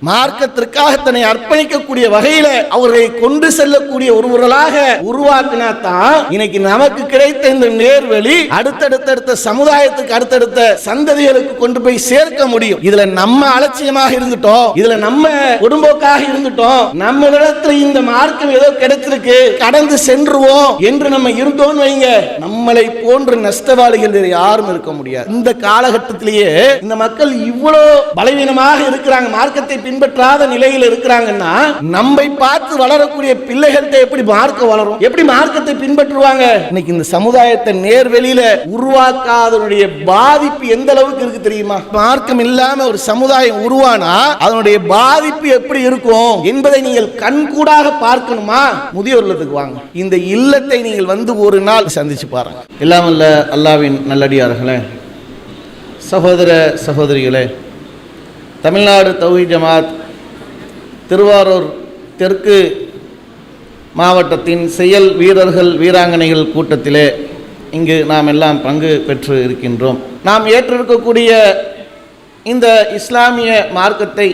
மார்க்கத்திற்காக தன்னை அர்ப்பணிக்கக்கூடிய வகையில அவர்களை கொண்டு செல்லக்கூடிய ஒருவர்களாக உருவாக்கினாத்தான் இன்னைக்கு நமக்கு கிடைத்த இந்த நேர்வழி அடுத்தடுத்த சமுதாயத்துக்கு அடுத்தடுத்த சந்ததிகளுக்கு கொண்டு போய் சேர்க்க முடியும். இதுல நம்ம அலட்சியமாக இருந்துட்டோம், இதுல நம்ம குடும்பக்காக இருந்துட்டோம், நம்ம இடத்துல இந்த மார்க்கம் ஏதோ கிடைச்சிருக்கு கடந்து சென்றுவோம் என்று நம்ம இருந்தோம் வைங்க, நம்மளை போன்ற நஷ்டவாளிகள் யாரும் இருக்க முடியாது. இந்த காலகட்டத்திலேயே இந்த மக்கள் இவ்வளவு பலவீனமாக இருக்கிறாங்க, மார்க்கத்தை பின்பற்றாத நிலையில் இருக்கிறாங்கன்னா நம்மை பார்த்து வளரக்கூடிய பிள்ளைகள்கிட்ட எப்படி மார்க்கம் வளரும், எப்படி மார்க்கத்தை பின்பற்றுவாங்க? இன்னைக்கு இந்த சமுதாயத்தை நேர்வெளியில உருவாக்காதனுடைய பாதிப்பு எந்த அளவுக்கு இருக்கு தெரியுமா? மார்க்கம் இல்லாம ஒரு சமுதாயம் உருவானா அதனுடைய பாதிப்பு எப்படி இருக்கும் என்பதை நீங்கள் கண்கூடாக பார்க்கணுமா? முதியோர் இல்லத்துக்கு வாங்க, இந்த இல்லத்தை நீங்கள் வந்து ஒரு நாள் சந்திச்சு பாருங்க. எல்லாம் அல்ல அல்லாஹ்வின் நல்லடியார்களே, சகோதர சகோதரிகளே, தமிழ்நாடு தௌஹீத் ஜமாத் திருவாரூர் தெற்கு மாவட்டத்தின் செயல் வீரர்கள் வீராங்கனைகள் கூட்டத்திலே இங்கு நாம் எல்லாம் பங்கு பெற்று இருக்கின்றோம். நாம் ஏற்றிருக்கக்கூடிய இந்த இஸ்லாமிய மார்க்கத்தை,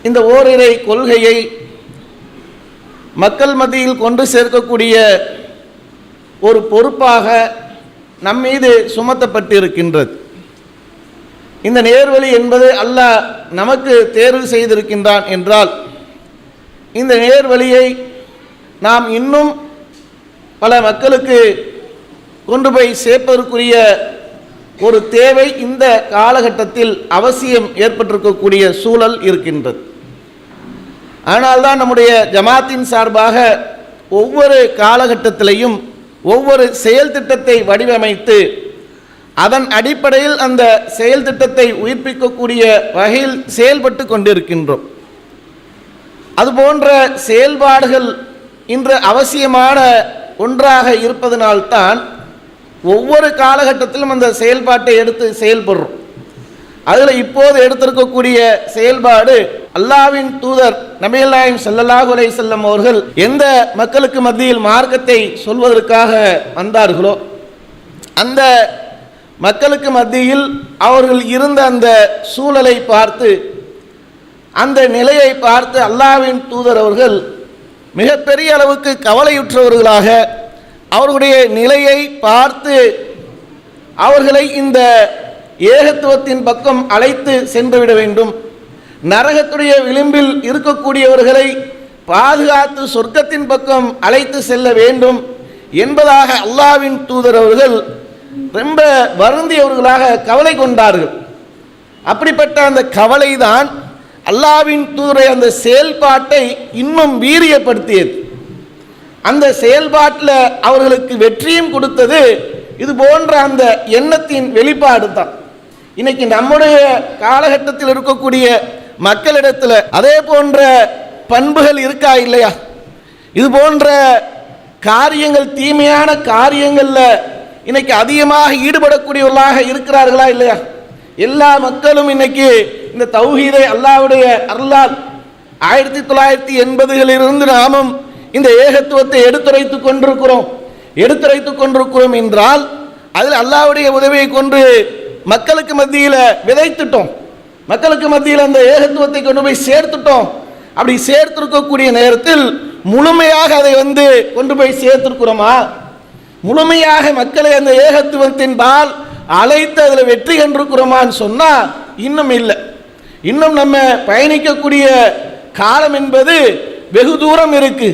இந்த ஓரிரை கொள்கையை மக்கள் மத்தியில் கொண்டு சேர்க்கக்கூடிய ஒரு பொறுப்பாக நம்மீது சுமத்தப்பட்டிருக்கின்றது. இந்த நேர்வழி என்பது அல்லாஹ் நமக்கு தேர்வு செய்திருக்கின்றான் என்றால் இந்த நேர்வழியை நாம் இன்னும் பல மக்களுக்கு கொண்டு போய் சேர்ப்பதற்குரிய ஒரு தேவை இந்த காலகட்டத்தில் அவசியம் ஏற்பட்டிருக்கக்கூடிய சூழல் இருக்கின்றது. ஆனால்தான் நம்முடைய ஜமாத்தின் சார்பாக ஒவ்வொரு காலகட்டத்திலையும் ஒவ்வொரு செயல் திட்டத்தை வடிவமைத்து அதன் அடிப்படையில் அந்த செயல் திட்டத்தை உயிர்ப்பிக்கக்கூடிய வகையில் செயல்பட்டு கொண்டிருக்கின்றோம். அதுபோன்ற செயல்பாடுகள் இன்று அவசியமான ஒன்றாக இருப்பதனால்தான் ஒவ்வொரு காலகட்டத்திலும் அந்த செயல்பாட்டை எடுத்து செயல்படுறோம். அதில் இப்போது எடுத்திருக்கக்கூடிய செயல்பாடு அல்லாஹ்வின் தூதர் நபிகள் நாயகம் ஸல்லல்லாஹு அலைஹி வஸல்லம் அவர்கள் எந்த மக்களுக்கு மத்தியில் மார்க்கத்தை சொல்வதற்காக வந்தார்களோ அந்த மக்களுக்கு மத்தியில் அவர்கள் இருந்த அந்த சூழலை பார்த்து, அந்த நிலையை பார்த்து அல்லாஹ்வின் தூதர் அவர்கள் மிகப்பெரிய அளவுக்கு கவலையுற்றவர்களாக அவர்களுடைய நிலையை பார்த்து அவர்களை இந்த ஏகத்துவத்தின் பக்கம் அழைத்து சென்றுவிட வேண்டும், நரகத்துடைய விளிம்பில் இருக்கக்கூடியவர்களை பாதுகாத்து சொர்க்கத்தின் பக்கம் அழைத்து செல்ல வேண்டும் என்பதாக அல்லாஹ்வின் தூதர் அவர்கள் ரொம்ப வருந்தியவர்களாக கவலை கொண்டார்கள். அப்படிப்பட்ட அந்த கவலை தான் அல்லாஹ்வின் தூதருடைய அந்த செயல்பாட்டை இன்னும் வீரியப்படுத்தியது. அந்த செயல்பாட்டில் அவர்களுக்கு வெற்றியும் கொடுத்தது இது போன்ற அந்த எண்ணத்தின் வெளிப்பாடு தான். இன்னைக்கு நம்முடைய காலகட்டத்தில் இருக்கக்கூடிய மக்களிடத்தில் அதே போன்ற பண்புகள் இருக்கா இல்லையா? இது போன்ற காரியங்கள், தீமையான காரியங்களில் இன்னைக்கு அதிகமாக ஈடுபடக்கூடியவர்களாக இருக்கிறார்களா இல்லையா? எல்லா மக்களும் இன்னைக்கு இந்த தௌஹீதை அல்லாஹ்வுடைய அருளால் 1980களிலிருந்து நாமும் இந்த ஏகத்துவத்தை எடுத்துரைத்துக் கொண்டிருக்கிறோம் என்றால் அதில் அல்லாஹ்வுடைய உதவியை கொண்டு மக்களுக்கு மத்தியில் விதைத்துட்டோம், மக்களுக்கு மத்தியில் அந்த ஏகத்துவத்தை கொண்டு போய் சேர்த்துட்டோம். அப்படி சேர்த்திருக்கக்கூடிய நேரத்தில் முழுமையாக அதை கொண்டு போய் சேர்த்திருக்கிறோமா? முழுமையாக மக்களை அந்த ஏகத்துவத்தின் பால் அழைத்து அதில் வெற்றி கண்டிருக்கிறோமான்னு சொன்னால் இன்னும் இல்லை. இன்னும் நம்ம பயணிக்கக்கூடிய காலம் என்பது வெகு தூரம் இருக்கு.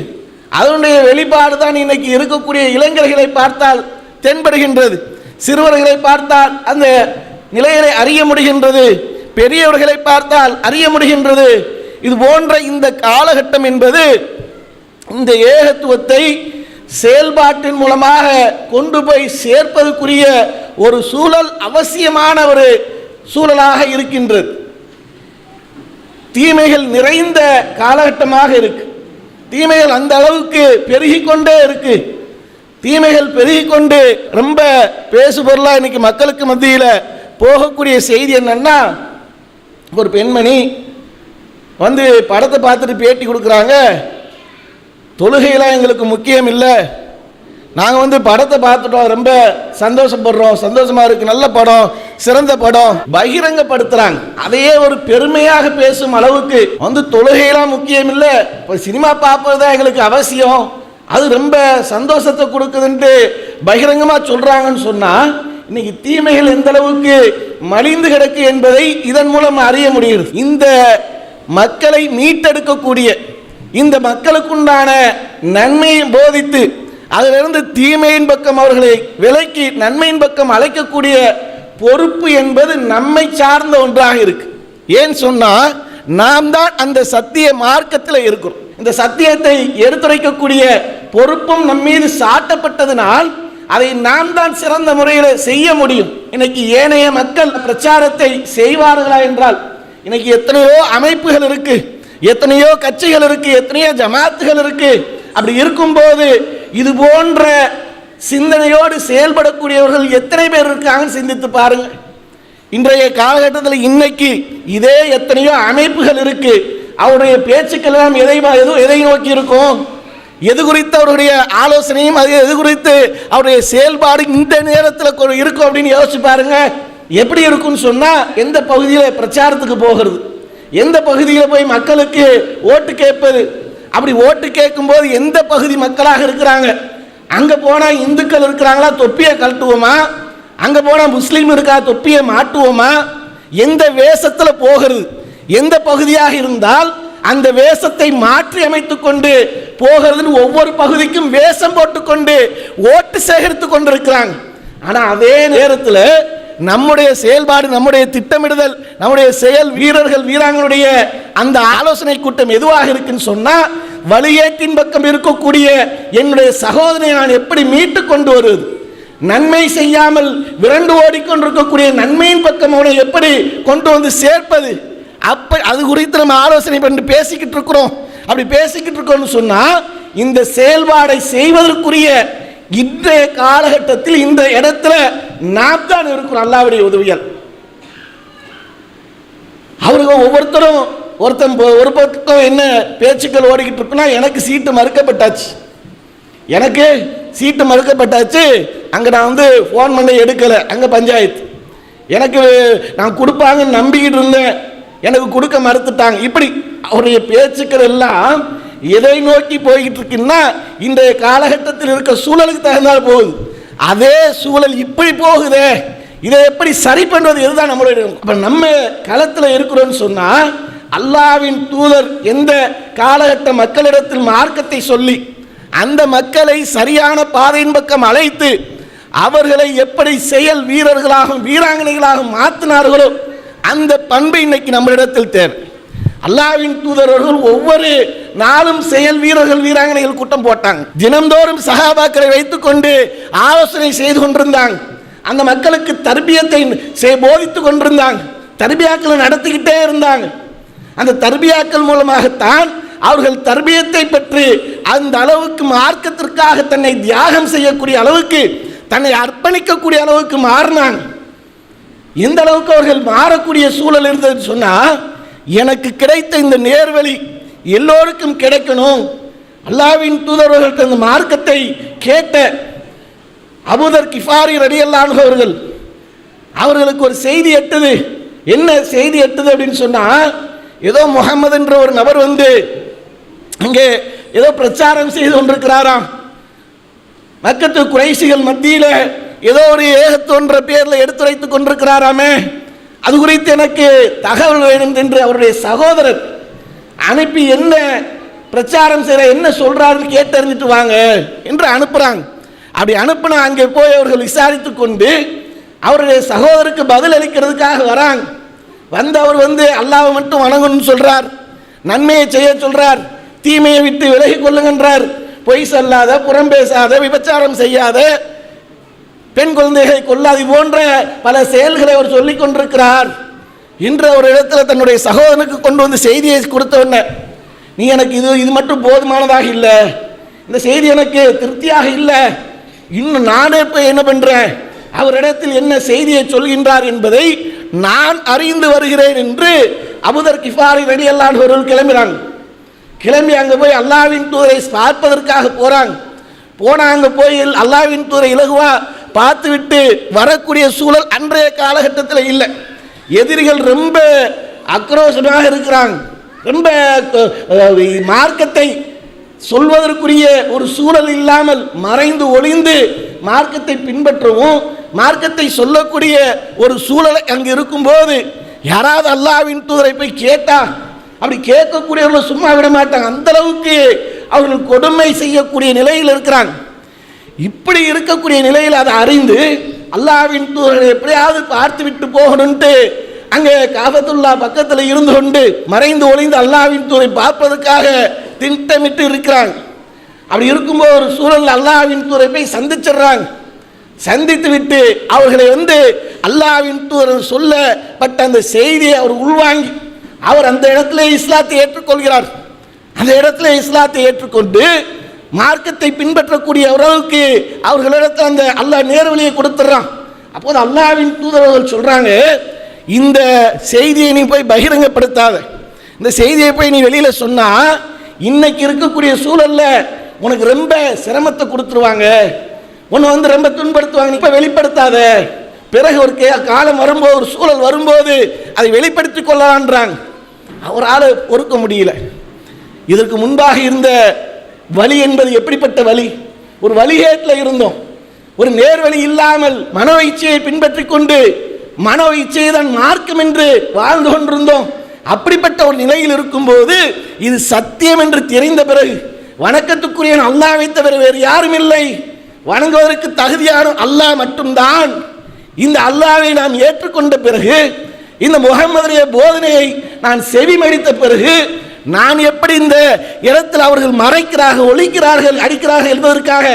அதனுடைய வெளிப்பாடு தான் இன்னைக்கு இருக்கக்கூடிய இளைஞர்களை பார்த்தால் தென்படுகின்றது, சிறுவர்களை பார்த்தால் அந்த நிலையை அறிய முடிகின்றது, பெரியவர்களை பார்த்தால் அறிய முடிகின்றது. இது போன்ற இந்த காலகட்டம் என்பது இந்த ஏகத்துவத்தை செயல்பாட்டின் மூலமாக கொண்டு போய் சேர்ப்பதற்குரிய ஒரு சூழல், அவசியமான ஒரு சூழலாக இருக்கின்றது. தீமைகள் நிறைந்த காலகட்டமாக இருக்கு. தீமைகள் அந்த அளவுக்கு பெருகிக்கொண்டே இருக்கு. தீமைகள் பெருகிக்கொண்டு ரொம்ப பேசுபொருளாக இன்னைக்கு மக்களுக்கு மத்தியில் போகக்கூடிய செய்தி என்னன்னா, ஒரு பெண்மணி படத்தை பார்த்துட்டு பேட்டி கொடுக்குறாங்க. தொழுகையெல்லாம் எங்களுக்கு முக்கியம் இல்லை, நாங்கள் படத்தை பார்த்துட்டோம், ரொம்ப சந்தோஷப்படுறோம், சந்தோஷமா இருக்கு, நல்ல படம், சிறந்த படம் பகிரங்கப்படுத்துறாங்க. அதையே ஒரு பெருமையாக பேசும் அளவுக்கு தொழுகையெல்லாம் முக்கியம் இல்லை, இப்போ சினிமா பார்ப்பதுதான் எங்களுக்கு அவசியம், அது ரொம்ப சந்தோஷத்தை கொடுக்குதுன்ட்டு பகிரங்கமாக சொல்றாங்கன்னு சொன்னா இன்னைக்கு தீமைகள் எந்த அளவுக்கு மலிந்து கிடக்கு என்பதை இதன் மூலம் அறிய முடியுது. இந்த மக்களை மீட்டெடுக்கக்கூடிய, இந்த மக்களுக்குண்டான நன்மையை போதித்து அதிலிருந்து தீமையின் பக்கம் அவர்களை விலக்கி நன்மையின் பக்கம் அழைக்கக்கூடிய பொறுப்பு என்பது நம்மை சார்ந்த ஒன்றாக இருக்கு. ஏன் சொன்னா நாம் தான் அந்த சத்திய மார்க்கத்தில் இருக்கிறோம். இந்த சத்தியத்தை எடுத்துரைக்கக்கூடிய பொறுப்பும் நம் மீது சாட்டப்பட்டதனால் அதை நாம் தான் சிறந்த முறையில் செய்ய முடியும். இன்னைக்கு ஏனைய மக்கள் பிரச்சாரத்தை செய்வார்களா என்றால், இன்னைக்கு எத்தனையோ அமைப்புகள் இருக்கு, எத்தனையோ கட்சிகள் இருக்கு, எத்தனையோ ஜமாத்துகள் இருக்கு. அப்படி இருக்கும்போது இது போன்ற சிந்தனையோடு செயல்படக்கூடியவர்கள் எத்தனை பேர் இருக்காங்கன்னு சிந்தித்து பாருங்க. இன்றைய காலகட்டத்தில் இன்னைக்கு இதே எத்தனையோ அமைப்புகள் இருக்கு. அவருடைய பேச்சுக்கள் எல்லாம் எதை நோக்கி இருக்கும், எது குறித்து அவருடைய ஆலோசனையும் அது எது குறித்து அவருடைய செயல்பாடு இந்த நேரத்தில் இருக்கும் அப்படின்னு யோசிச்சு பாருங்க. எப்படி இருக்குன்னு சொன்னா, எந்த பகுதியில் பிரச்சாரத்துக்கு போகிறது, எந்த பகுதியில் போய் மக்களுக்கு ஓட்டு கேட்பது, அப்படி ஓட்டு கேட்கும் போது எந்த பகுதி மக்களாக இருக்கிறாங்க, அங்க போனா இந்துக்கள் இருக்கிறாங்களா தொப்பியை கழட்டுவோமா, அங்க போனா முஸ்லீம் இருக்கா தொப்பியை மாட்டுவோமா, எந்த வேஷத்துல போகிறது, எந்த பகுதியாக இருந்தால் அந்த வேஷத்தை மாற்றி அமைத்துக் கொண்டு போகிறதுன்னு ஒவ்வொரு பகுதிக்கும் வேஷம் போட்டுக்கொண்டு ஓட்டு சேகரித்து கொண்டிருக்கிறாங்க. ஆனா அதே நேரத்தில் நம்முடைய செயல்பாடு, நம்முடைய திட்டமிடுதல், நம்முடைய செயல் வீரர்கள் வீராங்களுடைய அந்த ஆலோசனை கூட்டம் எதுவாக இருக்குன்னு சொன்னா, வழியேற்றின் பக்கம் இருக்கக்கூடிய என்னுடைய சகோதரனை நான் எப்படி மீட்டு கொண்டு வருவது, நன்மை செய்யாமல் விரண்டு ஓடிக்கொண்டிருக்கக்கூடிய நன்மையின் பக்கம் அவனை எப்படி கொண்டு வந்து சேர்ப்பது, அப்ப அது குறித்து நம்ம ஆலோசனை பண்ணி பேசிக்கிட்டு இருக்கிறோம். அப்படி பேசிக்கிட்டு இருக்கோம்னு சொன்னா, இந்த செயல்பாடை செய்வதற்குரிய இன்றைய காலகட்டத்தில் இந்த இடத்துல நாம் தான் இருக்கிறோம். அல்லாஹ்வுடைய உதவியால் அவருக்கு ஒவ்வொருத்தரும் ஒரு பக்கம் என்ன பேச்சுக்கள் ஓடிக்கிட்டு இருக்குன்னா, எனக்கு சீட்டு மறுக்கப்பட்டாச்சு, எனக்கு சீட்டு மறுக்கப்பட்டாச்சு, அங்கே நான் ஃபோன் பண்ண எடுக்கலை, அங்கே பஞ்சாயத்து, எனக்கு நான் கொடுப்பாங்கன்னு நம்பிக்கிட்டு இருந்தேன், எனக்கு கொடுக்க மறுத்துட்டாங்க. இப்படி அவருடைய பேச்சுக்கள் எல்லாம் எதை நோக்கி போய்கிட்டு இருக்குன்னா, இன்றைய காலகட்டத்தில் இருக்க சூழலுக்கு தகுந்தால் போகுது. அதே சூழல் இப்படி போகுதே, இதை எப்படி சரி பண்ணுவது, இதுதான் நம்மளுடைய. அப்ப நம்ம களத்தில் இருக்கிறோம்னு சொன்னா, அல்லாஹ்வின் தூதர் எந்த காலகட்ட மக்களிடத்தில் மார்க்கத்தை சொல்லி அந்த மக்களை சரியான பாதையின் பக்கம் அழைத்து அவர்களை எப்படி செயல் வீரர்களாக வீராங்கனைகளாக மாற்றினார்களோ அந்த பண்பு இன்னைக்கு நம்மளிடத்தில் தேவை. அல்லாஹ்வின் தூதர்கள் ஒவ்வொரு நாளும் செயல் வீரர்கள் வீராங்கனைகள் கூட்டம் போட்டாங்க. தினந்தோறும் சஹாபாக்களை வைத்துக் கொண்டு ஆலோசனை செய்து கொண்டிருந்தாங்க. அந்த மக்களுக்கு தர்பியத்தை போதித்துக் கொண்டிருந்தாங்க. தர்பியாக்களை நடத்திக்கிட்டே இருந்தாங்க. அந்த தர்பியாக்கள் மூலமாகத்தான் அவர்கள் தர்பியத்தை பெற்று அந்த அளவுக்கு மார்க்கத்திற்காக தன்னை தியாகம் செய்யக்கூடிய அளவுக்கு, தன்னை அர்ப்பணிக்கக்கூடிய அளவுக்கு மாறினாங்க. எந்த அளவுக்கு அவர்கள் மாறக்கூடிய சூழல் இருந்ததுன்னு சொன்னா, எனக்கு கிடைத்த இந்த நேர்வழி எல்லோருக்கும் கிடைக்கணும். அல்லாஹ்வின் தூதர்கள் அந்த மார்க்கத்தை கேட்ட அபூதர் கிஃபாரி ரலியல்லாஹு அன்ஹு அவர்களுக்கு ஒரு செய்தி எட்டுது. என்ன செய்தி எட்டுது அப்படின்னு சொன்னா, ஏதோ முகமது என்ற ஒரு நபர் அங்கே ஏதோ பிரச்சாரம் செய்து கொண்டிருக்கிறாராம். மக்கத்து குறைஷிகள் மத்தியில் ஏதோ ஒரு ஏகத்தோன்ற பேரில் எடுத்துரைத்துக் கொண்டிருக்கிறாராமே, அது குறித்து எனக்கு தகவல் வேணும் என்று அவருடைய சகோதரர் அனுப்பி என்ன பிரச்சாரம் செய்கிற என்ன சொல்றாருன்னு கேட்டறிஞ்சிட்டு வாங்க என்று அனுப்புறாங்க. அப்படி அனுப்பினா அங்கே போய் அவர்கள் விசாரித்து கொண்டு அவருடைய சகோதரருக்கு பதில் அளிக்கிறதுக்காக வராங்க. அவர் அல்லாஹ்வை மட்டும் வணங்கணும்னு சொல்றார், நன்மையை செய்ய சொல்றார், தீமையை விட்டு விலகி கொள்ளுகின்றார், பொய் சொல்லாத, புறம் பேசாத, விபச்சாரம் செய்யாத, பெண் குழந்தைகளை கொல்லாது போன்ற பல செயல்களை அவர் சொல்லிக் கொண்டிருக்கிறார் என்று ஒரு இடத்துல தன்னுடைய சகோதரனுக்கு கொண்டு செய்தியை கொடுத்த உடனே, நீ எனக்கு இது மட்டும் போதுமானதாக இல்லை, இந்த செய்தி எனக்கு திருப்தியாக இல்லை, இன்னும் நானே போய் என்ன பண்றேன், அவரிடத்தில் என்ன செய்தியை சொல்கின்றார் என்பதை நான் அறிந்து வருகிறேன் என்று அபூதர் கிஃபாரி ரலியல்லாஹு அன்ஹு அவர்கள் கிளம்பி அங்கே போய் அல்லாஹ்வின் தூதரை பார்ப்பதற்காக போறாங்க. போனா அங்க போய் அல்லாஹ்வின் தூதரை இலகுவா பார்த்து விட்டு வரக்கூடிய சூழல் அன்றைய காலகட்டத்தில் இல்லை. எதிரிகள் ரொம்ப ஆக்ரோஷமாக இருக்கிறாங்க. ரொம்ப மார்க்கத்தை சொல்வதற்குரிய ஒரு சூழல் இல்லாமல் மறைந்து ஒளிந்து மார்க்கத்தை பின்பற்றவும் மார்க்கத்தை சொல்லக்கூடிய ஒரு சூழல் அங்கு இருக்கும்போது யாராவது அல்லாஹ்வின் தூதரை போய் கேட்டா அப்படி கேட்கக்கூடியவர்கள் சும்மா விட மாட்டாங்க. அந்த அளவுக்கு அவர்கள் கொடுமை செய்யக்கூடிய நிலையில் இருக்கிறாங்க. இப்படி இருக்கக்கூடிய நிலையில் அதை அறிந்து அல்லாஹ்வின் தூதரை எப்படியாவது பார்த்து விட்டு போகணும்ட்டு அங்கே காபத்துல்லா பக்கத்தில் இருந்து கொண்டு மறைந்து ஒளிந்து அல்லாஹ்வின் தூதரை பார்ப்பதற்காக திட்டமிட்டு இருக்கிறாங்க. அப்படி இருக்கும்போது ஒரு சூழல் அல்லாஹ்வின் தூதரை போய் சந்திச்சிடுறாங்க. சந்தித்து விட்டு அவர்களை அல்லாஹ்வின் தூதர் சொல்லப்பட்ட அந்த செய்தியை அவர் உள்வாங்கி அவர் அந்த இடத்துல இஸ்லாத்தை ஏற்றுக்கொள்கிறார். அந்த இடத்துல இஸ்லாத்தை ஏற்றுக்கொண்டு மார்க்கத்தை பின்பற்றக்கூடிய அளவுக்கு அவர்களிடத்தில் அந்த அல்லாஹ் நேர்வழியை கொடுத்துட்றான். அப்போது அல்லாஹ்வின் தூதர்கள் சொல்றாங்க, இந்த செய்தியை நீ போய் பகிரங்கப்படுத்தாத, இந்த செய்தியை போய் நீ வெளியில சொன்னா இன்னைக்கு இருக்கக்கூடிய சூழல்ல உனக்கு ரொம்ப சிரமத்தை கொடுத்துருவாங்க, உன்னை ரொம்ப துன்படுத்துவாங்க, இப்ப வெளிப்படுத்தாத, பிறகு ஒரு காலம் வரும்போது ஒரு சூழல் வரும்போது அதை வெளிப்படுத்தி கொள்ளலான்றாங்க. அவரால் பொறுக்க முடியல. இதற்கு முன்பாக இருந்த வழி என்பது எப்படிப்பட்ட வழி? ஒரு வழிகேட்டில் இருந்தோம், ஒரு நேர்வழி இல்லாமல் மனோ இச்சையை பின்பற்றி கொண்டு மனோ இச்சையை தான் மார்க்கம் என்று வாழ்ந்து கொண்டிருந்தோம். அப்படிப்பட்ட ஒரு நிலையில் இருக்கும்போது இது சத்தியம் என்று தெரிந்த பிறகு வணக்கத்துக்குரிய அல்லாஹ்வை தவிர வேறு யாரும் இல்லை, வணங்குவதற்கு தகுதியான அல்லாஹ் மட்டும்தான். இந்த அல்லாஹ்வை நாம் ஏற்றுக்கொண்ட பிறகு இந்த முஹம்மதுடைய போதனையை நான் செவிமடித்த பிறகு நான் எப்படி இந்த இடத்தில் அவர்கள் மறைக்கிறார்கள், ஒழிக்கிறார்கள், அடிக்கிறார்கள் என்பதற்காக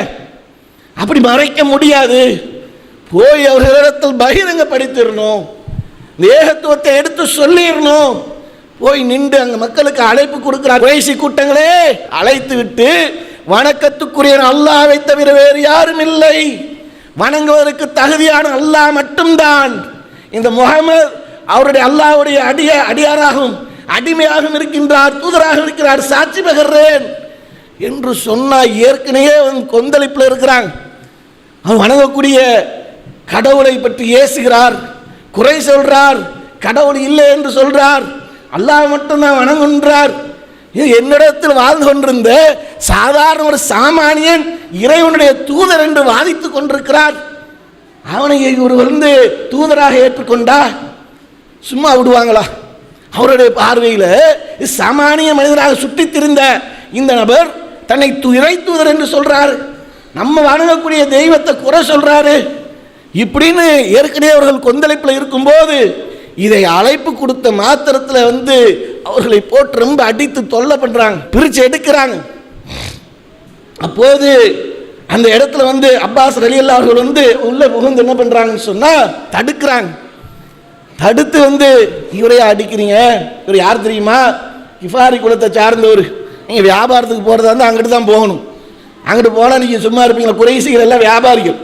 அப்படி மறைக்க முடியாது. போய் அவர்களிடத்தில் பகிரங்கப்படுத்திடணும், ஏகத்துவத்தை எடுத்து சொல்லிடணும். போய் நின்று அங்க மக்களுக்கு அழைப்பு கொடுக்கிறார். குறைசி கூட்டங்களே அழைத்து விட்டு வணக்கத்துக்குரிய அல்லாஹ்வை தவிர வேறு யாரும் இல்லை, வணங்குவதற்கு தகுதியான அல்லாஹ் மட்டும்தான். இந்த முஹம்மது அவருடைய அல்லாஹ்வுடைய அடியாராகவும் அடிமையாகவும் இருக்கின்றார், தூதராக இருக்கிறார், சாட்சி பகர்றேன் என்று சொன்னா ஏற்கனவே கொந்தளிப்பில் இருக்கிறாங்க. அவன் வணங்கக்கூடிய கடவுளை பற்றி ஏசுகிறார், குறை சொல்றார், கடவுள் இல்லை என்று சொல்றார், அல்லாஹ் மட்டும்தான் வணங்குகின்றார். என்னிடத்தில் வாழ்ந்து கொண்டிருந்த சாதாரண ஒரு சாமானியன் இறைவனுடைய தூதர் என்று வாதித்துக் கொண்டிருக்கிறார். அவனை ஒரு தூதராக ஏற்றுக்கொண்டா சும்மா விடுவாங்களா? அவருடைய பார்வையில் சாமானிய மனிதராக சுற்றித் திரிந்த இந்த நபர் தன்னை இறை தூதர் என்று சொல்றாரு, நம்ம வணங்கக்கூடிய தெய்வத்தை குறை சொல்றாரு. இப்படின்னு ஏற்கனவே அவர்கள் கொந்தளிப்பில் இருக்கும்போது இதை அழைப்பு கொடுத்த மாத்திரத்தில் அவர்களை போட்டு ரொம்ப அடித்து தொல்லை பண்றாங்க, பிரிச்சு எடுக்கிறாங்க. அப்போது அந்த இடத்துல அப்பாஸ் ரலியல்லாஹு அவர்கள் உள்ள புகுந்து என்ன பண்றாங்கன்னு சொன்னா தடுக்கிறாங்க. தடுத்து இவரையா அடிக்கிறீங்க, இவர் யார் தெரியுமா? கிஃபாரி குலத்தை சார்ந்தவர், நீங்கள் வியாபாரத்துக்கு போகிறதா இருந்தால் அங்கிட்டு தான் போகணும், அங்கிட்டு போனால் நீங்கள் சும்மா இருப்பீங்களா? குறைசிகள் எல்லாம் வியாபாரிகள்,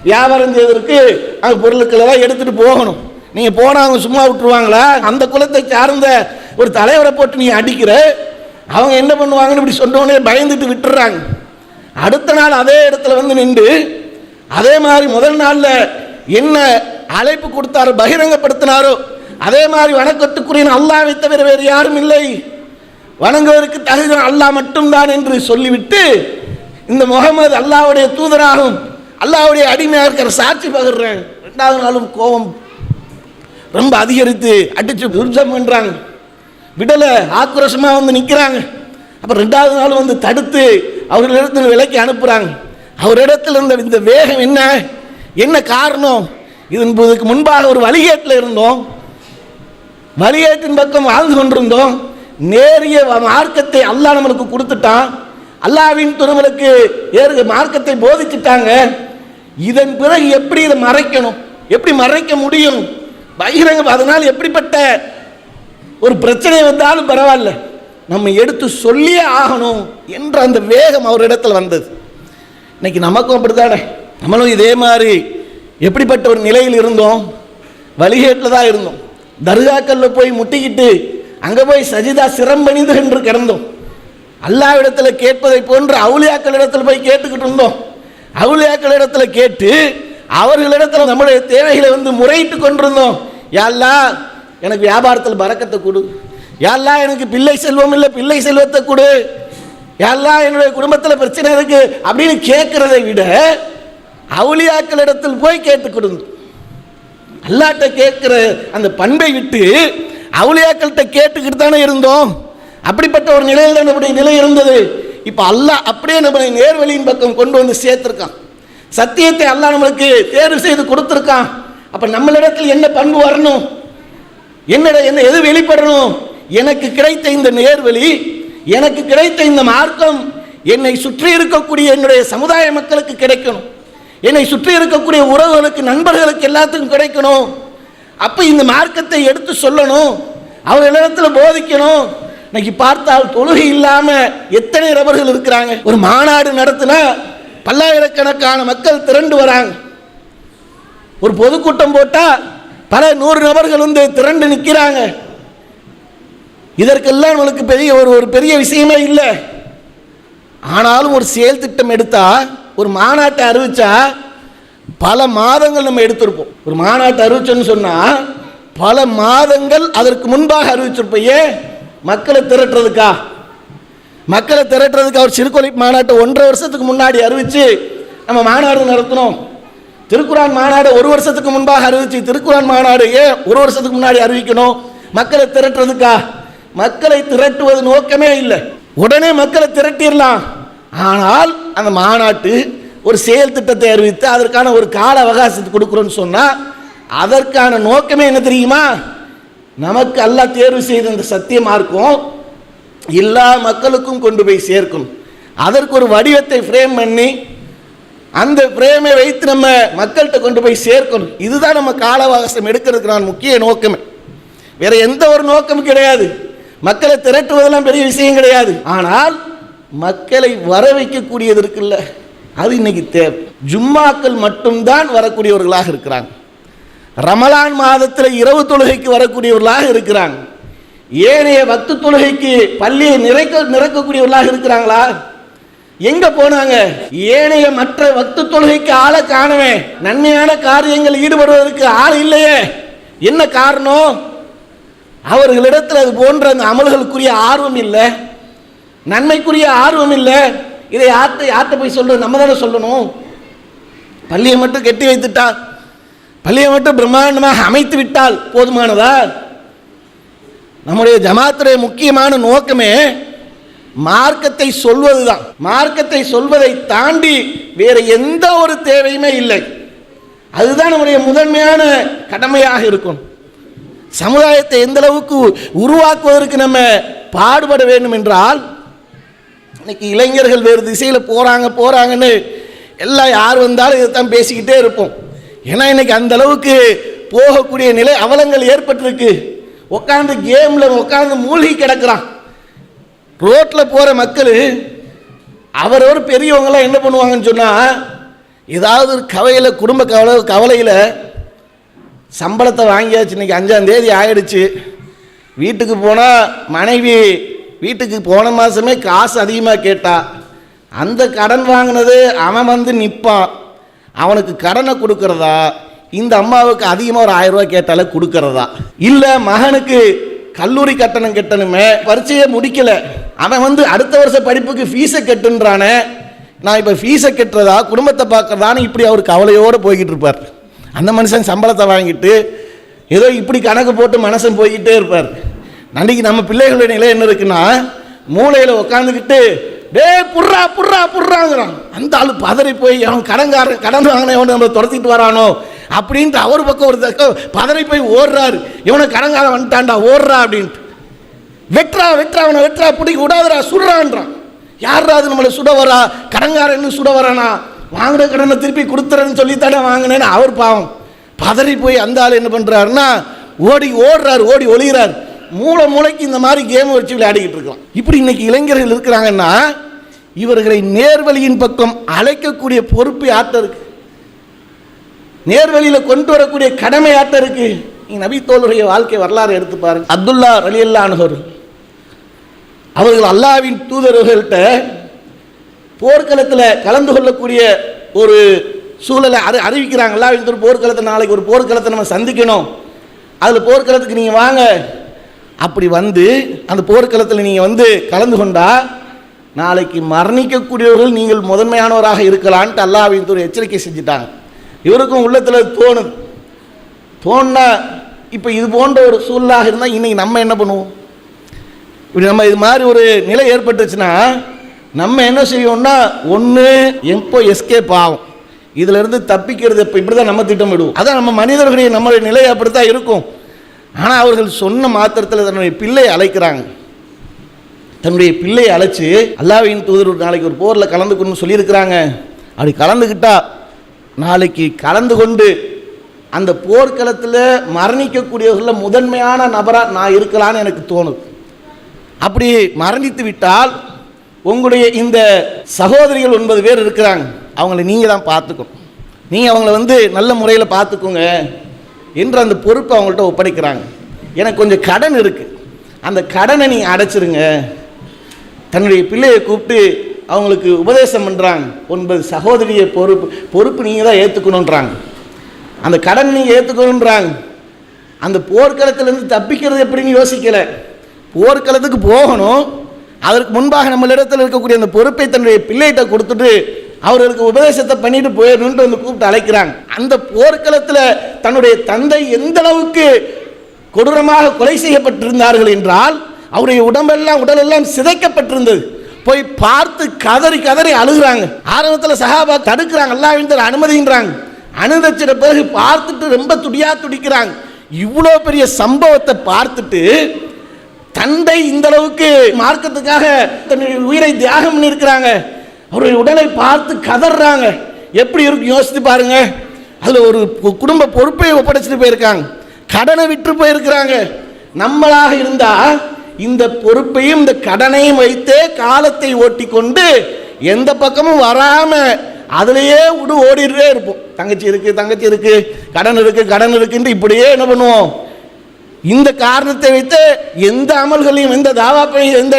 வியாபாரம் செய்வதற்கு அங்கே பொருட்கள் எல்லாம் எடுத்துகிட்டு போகணும். நீங்கள் போனால் அவங்க சும்மா விட்டுருவாங்களா? அந்த குலத்தை சார்ந்த ஒரு தலைவரை போட்டு நீங்கள் அடிக்கிற, அவங்க என்ன பண்ணுவாங்கன்னு இப்படி சொன்னோடனே பயந்துட்டு விட்டுறாங்க. அடுத்த நாள் அதே இடத்துல நின்று அதே மாதிரி முதல் நாளில் என்ன அழைப்பு கொடுத்தாரோ பகிரங்கப்படுத்தினாரோ அதே மாதிரி வணக்கத்துக்குரிய அல்லாஹ்வை தவிர வேறு யாரும் இல்லை, வணங்குவதற்கு தகுதி அல்லாஹ் மட்டும்தான் என்று சொல்லிவிட்டு இந்த முஹம்மது அல்லாஹ்வுடைய தூதராகவும் அல்லாஹ்வுடைய அடிமையாக இருக்கிற சாட்சி பகர்றேன். ரெண்டாவது நாளும் கோபம் ரொம்ப அதிகரித்து அடிச்சு துர்ஜம் பண்றாங்க, விடலை, ஆக்ரோஷமாக நிற்கிறாங்க. அப்போ ரெண்டாவது நாள் தடுத்து அவர்களிடத்தில் விலைக்கு அனுப்புகிறாங்க. அவரிடத்தில் இருந்த இந்த வேகம் என்ன என்ன காரணம்? இதுக்கு முன்பாக ஒரு வழிகேட்டில் இருந்தோம், வழிகேட்டின் பக்கம் வாழ்ந்து கொண்டிருந்தோம். நேரிய மார்க்கத்தை அல்லாஹ் நம்மளுக்கு கொடுத்துட்டான், அல்லாஹ்வின் துறவலுக்கு மார்க்கத்தை போதிச்சுட்டாங்க. இதன் பிறகு எப்படி இதை மறைக்கணும், எப்படி மறைக்க முடியும்? பகிரங்க. அதனால் எப்படிப்பட்ட ஒரு பிரச்சனை வந்தாலும் பரவாயில்ல, நம்ம எடுத்து சொல்லியே ஆகணும் என்ற அந்த வேகம் அவரிடத்தில் வந்தது. இன்னைக்கு நமக்கும் அப்படித்தானே, நம்மளும் இதே மாதிரி எப்படிப்பட்ட ஒரு நிலையில் இருந்தோம், வழிகேட்டில் தான் இருந்தோம். தர்காக்களில் போய் முட்டிக்கிட்டு அங்கே போய் சஜிதா சிரம்பணிந்து என்று கிடந்தோம். அல்லாஹ்விடத்தில் கேட்பதை போன்று அவுலியாக்களிடத்தில் போய் கேட்டுக்கிட்டு இருந்தோம். அவுலியாக்களிடத்தில் கேட்டு அவர்களிடத்தில் நம்முடைய தேவைகளை முறையிட்டு கொண்டிருந்தோம். யா அல்லாஹ் எனக்கு வியாபாரத்தில் பரக்கத்தை கொடு, யா அல்லாஹ் எனக்கு பிள்ளை செல்வம் இல்லை பிள்ளை செல்வத்தை கொடு, யா அல்லாஹ் என்னுடைய குடும்பத்தில் பிரச்சனை இருக்கு அப்படின்னு கேட்கிறதை விட அவுலியாக்களிடத்தில் போய் கேட்டுக்கிட்டு அல்லாஹ்ட்ட கேட்கிற அந்த பண்பை விட்டு அவுலியாக்கள்கிட்ட கேட்டுக்கிட்டு தானே இருந்தோம். அப்படிப்பட்ட ஒரு நிலையில் தான் நம்முடைய நிலை இருந்தது. இப்போ அல்லாஹ் அப்படியே நம்மளை நேர்வழியின் பக்கம் கொண்டு வந்து சேர்த்திருக்கான். சத்தியத்தை அல்லாஹ் நம்மளுக்கு தேர்வு செய்து கொடுத்துருக்கான். அப்ப நம்மளிடத்தில் என்ன பண்பு வரணும், என்ன எது வெளிப்படணும்? எனக்கு கிடைத்த இந்த நேர்வழி, எனக்கு கிடைத்த இந்த மார்க்கம் என்னை சுற்றி இருக்கக்கூடிய என்னுடைய சமுதாய மக்களுக்கு கிடைக்கணும், என்னை சுற்றி இருக்கக்கூடிய உறவுகளுக்கு நண்பர்களுக்கு எல்லாத்துக்கும் கிடைக்கணும். அப்ப இந்த மார்க்கத்தை எடுத்து சொல்லணும், அவர்களிடத்தில் போதிக்கணும். இன்னைக்கு பார்த்தால் தொழுகை இல்லாம எத்தனை நபர்கள் இருக்கிறாங்க. ஒரு மாநாடு நடத்தினா பல்லாயிரக்கணக்கான மக்கள் திரண்டு வராங்க. ஒரு பொதுக்கூட்டம் போட்டா பல 100 நபர்கள் திரண்டு நிற்கிறாங்க. இதற்கெல்லாம் நம்மளுக்கு ஒரு பெரிய விஷயமே இல்லை. ஆனாலும் ஒரு செயல் திட்டம் எடுத்தா, ஒரு மாநாட்டை அறிவிச்சா பல மாதங்கள் நம்ம எடுத்திருப்போம். ஒரு மாநாட்டை அறிவிச்சோன்னு சொன்னா பல மாதங்கள் அதற்கு முன்பாக அறிவிச்சிருப்பையே. மக்களை திரட்டுறதுக்கா அவர் சிறுகொலை மாநாட்டை 1.5 வருஷத்துக்கு முன்னாடி அறிவிச்சு நம்ம மாநாடு நடத்தினோம். திருக்குரான் மாநாடு 1 வருஷத்துக்கு முன்பாக அறிவிச்சு, திருக்குரான் மாநாடு ஏன் 1 வருஷத்துக்கு முன்னாடி அறிவிக்கணும்? மக்களை திரட்டுறதுக்கா? மக்களை திரட்டுவது நோக்கமே இல்லை. உடனே மக்களை திரட்டிடலாம். ஆனால் அந்த மாநாட்டு ஒரு செயல் திட்டத்தை அறிவித்து அதற்கான ஒரு கால அவகாசத்தை கொடுக்குறோன்னு சொன்னா அதற்கான நோக்கமே என்ன தெரியுமா? நமக்கு அல்லாஹ் தேர்வு செய்த இந்த சத்திய மார்க்கம் எல்லா மக்களுக்கும் கொண்டு போய் சேர்க்கணும். அதற்கு ஒரு வடிவத்தை ஃப்ரேம் பண்ணி அந்த ஃப்ரேமை வைத்து நம்ம மக்கள்கிட்ட கொண்டு போய் சேர்க்கணும். இதுதான் நம்ம கால அவகாசம் எடுக்கிறதுக்கான முக்கிய நோக்கமே. வேற எந்த ஒரு நோக்கமும் கிடையாது. மக்களை திரட்டுவதெல்லாம் பெரிய விஷயம் கிடையாது. ஆனால் மக்களை வர வைக்கக்கூடியது இருக்குல்ல, அது இன்னைக்கு தேவை. ஜும்மாக்கள் மட்டும்தான் வரக்கூடியவர்களாக இருக்கிறாங்க. ரமலான் மாதத்தில் இரவு தொழுகைக்கு வரக்கூடியவர்களாக இருக்கிறாங்க. ஏனைய வக்து தொழுகைக்கு பள்ளியை நிறைக்கக்கூடியவர்களாக இருக்கிறாங்களா? எங்க போனாங்க? ஏனைய மற்ற வக்து தொழுகைக்கு ஆளை காணவே, நன்மையான காரியங்கள் ஈடுபடுவதற்கு ஆள் இல்லையே. என்ன காரணம்? அவர்களிடத்தில் அது போன்ற அந்த அமல்களுக்குரிய ஆர்வம் இல்லை, நன்மைக்குரிய ஆர்வம் இல்லை. இதை யார்கிட்ட போய் சொல்றது? நம்ம தானே சொல்லணும். பள்ளியை மட்டும் கட்டி வைத்துட்டா, பள்ளியை மட்டும் பிரம்மாண்டமாக அமைத்து விட்டால் போதுமானதா? நம்முடைய ஜமாத்துடைய முக்கியமான நோக்கமே மார்க்கத்தை சொல்வதுதான். மார்க்கத்தை சொல்வதை தாண்டி வேற எந்த ஒரு தேவையுமே இல்லை. அதுதான் நம்முடைய முதன்மையான கடமையாக இருக்கும். சமுதாயத்தை எந்த அளவுக்கு உருவாக்குவதற்கு நம்ம பாடுபட வேண்டும் என்றால், இன்னைக்கு இளைஞர்கள் வேறு திசையில் போறாங்கன்னு எல்லாம் யார் வந்தாலும் இதைத்தான் பேசிக்கிட்டே இருப்போம். ஏன்னா இன்னைக்கு அந்த அளவுக்கு போகக்கூடிய நிலை அவலங்கள் ஏற்பட்டிருக்கு. உட்காந்து கேம்ல உட்காந்து மூழ்கி கிடக்கிறான். ரோட்ல போற மக்கள் அவரவர் பெரியவங்களாம் என்ன பண்ணுவாங்கன்னு சொன்னா, ஏதாவது ஒரு கவலையில, குடும்ப கவலையில சம்பளத்தை வாங்கியாச்சு, இன்னைக்கு 5ஆம் தேதி ஆயிடுச்சு, வீட்டுக்கு போனால் மனைவி வீட்டுக்கு போன மாதமே காசு அதிகமாக கேட்டா, அந்த கடன் வாங்கினது அவன் நிற்பான். அவனுக்கு கடனை கொடுக்கறதா, இந்த அம்மாவுக்கு அதிகமாக ஒரு 1000 ரூபாய் கேட்டாலே கொடுக்கறதா, இல்லை மகனுக்கு கல்லூரி கட்டணம் கட்டணுமே, பரீட்சையை முடிக்கல, அவன் அடுத்த வருஷ படிப்புக்கு ஃபீஸை கட்டுன்றானே, நான் இப்போ ஃபீஸை கட்டுறதா குடும்பத்தை பார்க்கறதான்னு இப்படி அவர் கவலையோடு போய்கிட்டு இருப்பார். அந்த மனுஷன் சம்பளத்தை வாங்கிட்டு ஏதோ இப்படி கணக்கு போட்டு மனசன் போய்கிட்டே இருப்பார். அன்றைக்கி நம்ம பிள்ளைகளுடைய நிலை என்ன இருக்குன்னா, மூளையில் உட்காந்துக்கிட்டு டே புர்றா புர்றா புர்றாங்கிறான். அந்த ஆள் பதறி போய் அவன் கடன் வாங்கினவன் நம்மளை துரத்திட்டு வரானோ அப்படின்ட்டு அவர் பக்கம் ஒரு பதறி போய் ஓடுறாரு. இவனை கடன்காரன் வந்துட்டான்டா ஓடுறா அப்படின்ட்டு. வெட்டுறா அவனை வெட்டுறா, பிடிக்க விடாதரா, சுடுறான்றான். யாரா அது நம்மளை சுட வரா? கடன்காரன்னு சுட வரானா? வாங்கின கடனை திருப்பி கொடுத்துறேன்னு சொல்லித்தானே வாங்கினேன்னு அவர் பாவம் பதறி போய் அந்த ஆள் என்ன பண்ணுறாருன்னா ஓடுறாரு, ஓடி ஒளிகிறார். மூளைக்கு இந்த மாதிரி கேம் வச்சு விளையாடிக்கிட்டு இருக்கலாம். இப்படி இன்னைக்கு இளைஞர்கள் இருக்கிறாங்கன்னா இவர்களை நேர்வழியின் பக்கம் அழைக்கக்கூடிய பொறுப்பு யார்ட்ட இருக்கு? நேர்வழியில் கொண்டு வரக்கூடிய கடமை யார்ட்ட இருக்கு? நபி தோழருடைய வாழ்க்கை வரலாறு எடுத்து பாருங்க. அப்துல்லா ரலியல்லாஹு அன்ஹு அவர்கள் அல்லாஹ்வின் தூதர்கள்ட்ட போர்க்களத்தில் கலந்து கொள்ளக்கூடிய ஒரு சூழலை அறிவிக்கிறாங்க. அல்லாஹ்வின் தூதர் போர்க்களத்தை நாளைக்கு ஒரு போர்க்களத்தை நம்ம சந்திக்கணும், அதில் போர்க்களத்துக்கு நீங்கள் வாங்க. அப்படி வந்து அந்த போர்க்களத்தில் நீங்கள் வந்து கலந்து கொண்டா நாளைக்கு மரணிக்கக்கூடியவர்கள் நீங்கள் முதன்மையானவராக இருக்கலான்ட்டு அல்லாஹ்வின் தூதர் எச்சரிக்கை செஞ்சுட்டாங்க. இவருக்கும் உள்ளத்தில் தோணுனா இப்போ இது போன்ற ஒரு சூழலாக இருந்தால் இன்றைக்கி நம்ம என்ன பண்ணுவோம்? இப்படி நம்ம இது மாதிரி ஒரு நிலை ஏற்பட்டுச்சுன்னா நம்ம என்ன செய்வோம்னா, ஒன்று எப்போ எஸ்கேப் ஆகும், இதிலிருந்து தப்பிக்கிறது எப்போ, இப்படி தான் நம்ம திட்டமிடுவோம். அதான் நம்ம மனிதர்களுடைய நம்மளுடைய நிலை அப்படித்தான் இருக்கும். ஆனால் அவர்கள் சொன்ன மாத்திரத்தில் தன்னுடைய பிள்ளையை அழைக்கிறாங்க. தன்னுடைய பிள்ளையை அழைச்சி அல்லாஹ்வின் தூதர் ஒரு நாளைக்கு ஒரு போரில் கலந்துக்கணும்னு சொல்லியிருக்கிறாங்க. அப்படி கலந்துக்கிட்டா நாளைக்கு கலந்து கொண்டு அந்த போர்க்களத்தில் மரணிக்கக்கூடியவர்களில் முதன்மையான நபராக நான் இருக்கலான்னு எனக்கு தோணுது. அப்படி மரணித்து விட்டால் உங்களுடைய இந்த சகோதரிகள் 9 பேர் இருக்கிறாங்க, அவங்கள நீங்கள் தான் பார்த்துக்கணும், நீங்கள் அவங்கள வந்து நல்ல முறையில் பார்த்துக்கோங்க என்று அந்த பொறுப்பை அவங்கள்ட்ட ஒப்படைக்கிறாங்க. எனக்கு கொஞ்சம் கடன் இருக்குது, அந்த கடனை நீங்கள் அடைச்சிருங்க. தன்னுடைய பிள்ளையை கூப்பிட்டு அவங்களுக்கு உபதேசம் பண்ணுறாங்க. 9 சகோதரிய பொறுப்பு நீங்கள் தான் ஏற்றுக்கணுன்றாங்க, அந்த கடன் நீங்கள் ஏற்றுக்கணுன்றாங்க. அந்த போர்க்களத்திலேருந்து தப்பிக்கிறது எப்படின்னு யோசிக்கலை. போர்க்களத்துக்கு போகணும், அதற்கு முன்பாக நம்மளிடத்தில் இருக்கக்கூடிய அந்த பொறுப்பை தன்னுடைய பிள்ளைகிட்ட கொடுத்துட்டு அவர்களுக்கு உபதேசத்தை பண்ணிட்டு போயிடணுன்ட்டு வந்து கூப்பிட்டு அழைக்கிறாங்க. அந்த போர்க்களத்தில் தன்னுடைய தந்தை எந்த அளவுக்கு கொடூரமாக கொலை செய்யப்பட்டிருந்தார்கள் என்றால் அவருடைய உடலெல்லாம் சிதைக்கப்பட்டிருந்தது. போய் பார்த்து கதறி கதறி அழுகிறாங்க. ஆரம்பத்தில் சஹாபா தடுக்கிறாங்க, அல்லாஹ்வின் தூதர் அனுமதின்றாங்க. அனுமதிச்சிட பிறகு பார்த்துட்டு ரொம்ப துடிக்கிறாங்க. இவ்வளோ பெரிய சம்பவத்தை பார்த்துட்டு தந்தை இந்த அளவுக்கு மார்க்கத்துக்காக தன்னுடைய உயிரை தியாகம் பண்ணியிருக்கிறாங்க, அவருடைய உடலை பார்த்து கதறாங்க. எப்படி இருக்கு யோசித்து பாருங்க. அதில் ஒரு குடும்ப பொறுப்பை ஒப்படைச்சிட்டு போயிருக்காங்க, கடனை விட்டு போயிருக்கிறாங்க. நம்மளாக இருந்தால் இந்த பொறுப்பையும் இந்த கடனையும் வைத்தே காலத்தை ஓட்டி கொண்டு எந்த பக்கமும் வராம அதிலேயே ஓடிட்டே இருப்போம். தங்கச்சி இருக்கு, கடன் இருக்குன்னு இப்படியே என்ன பண்ணுவோம்? இந்த காரணத்தை வைத்து எந்த அமல்களையும் எந்த தாவா பணி எந்த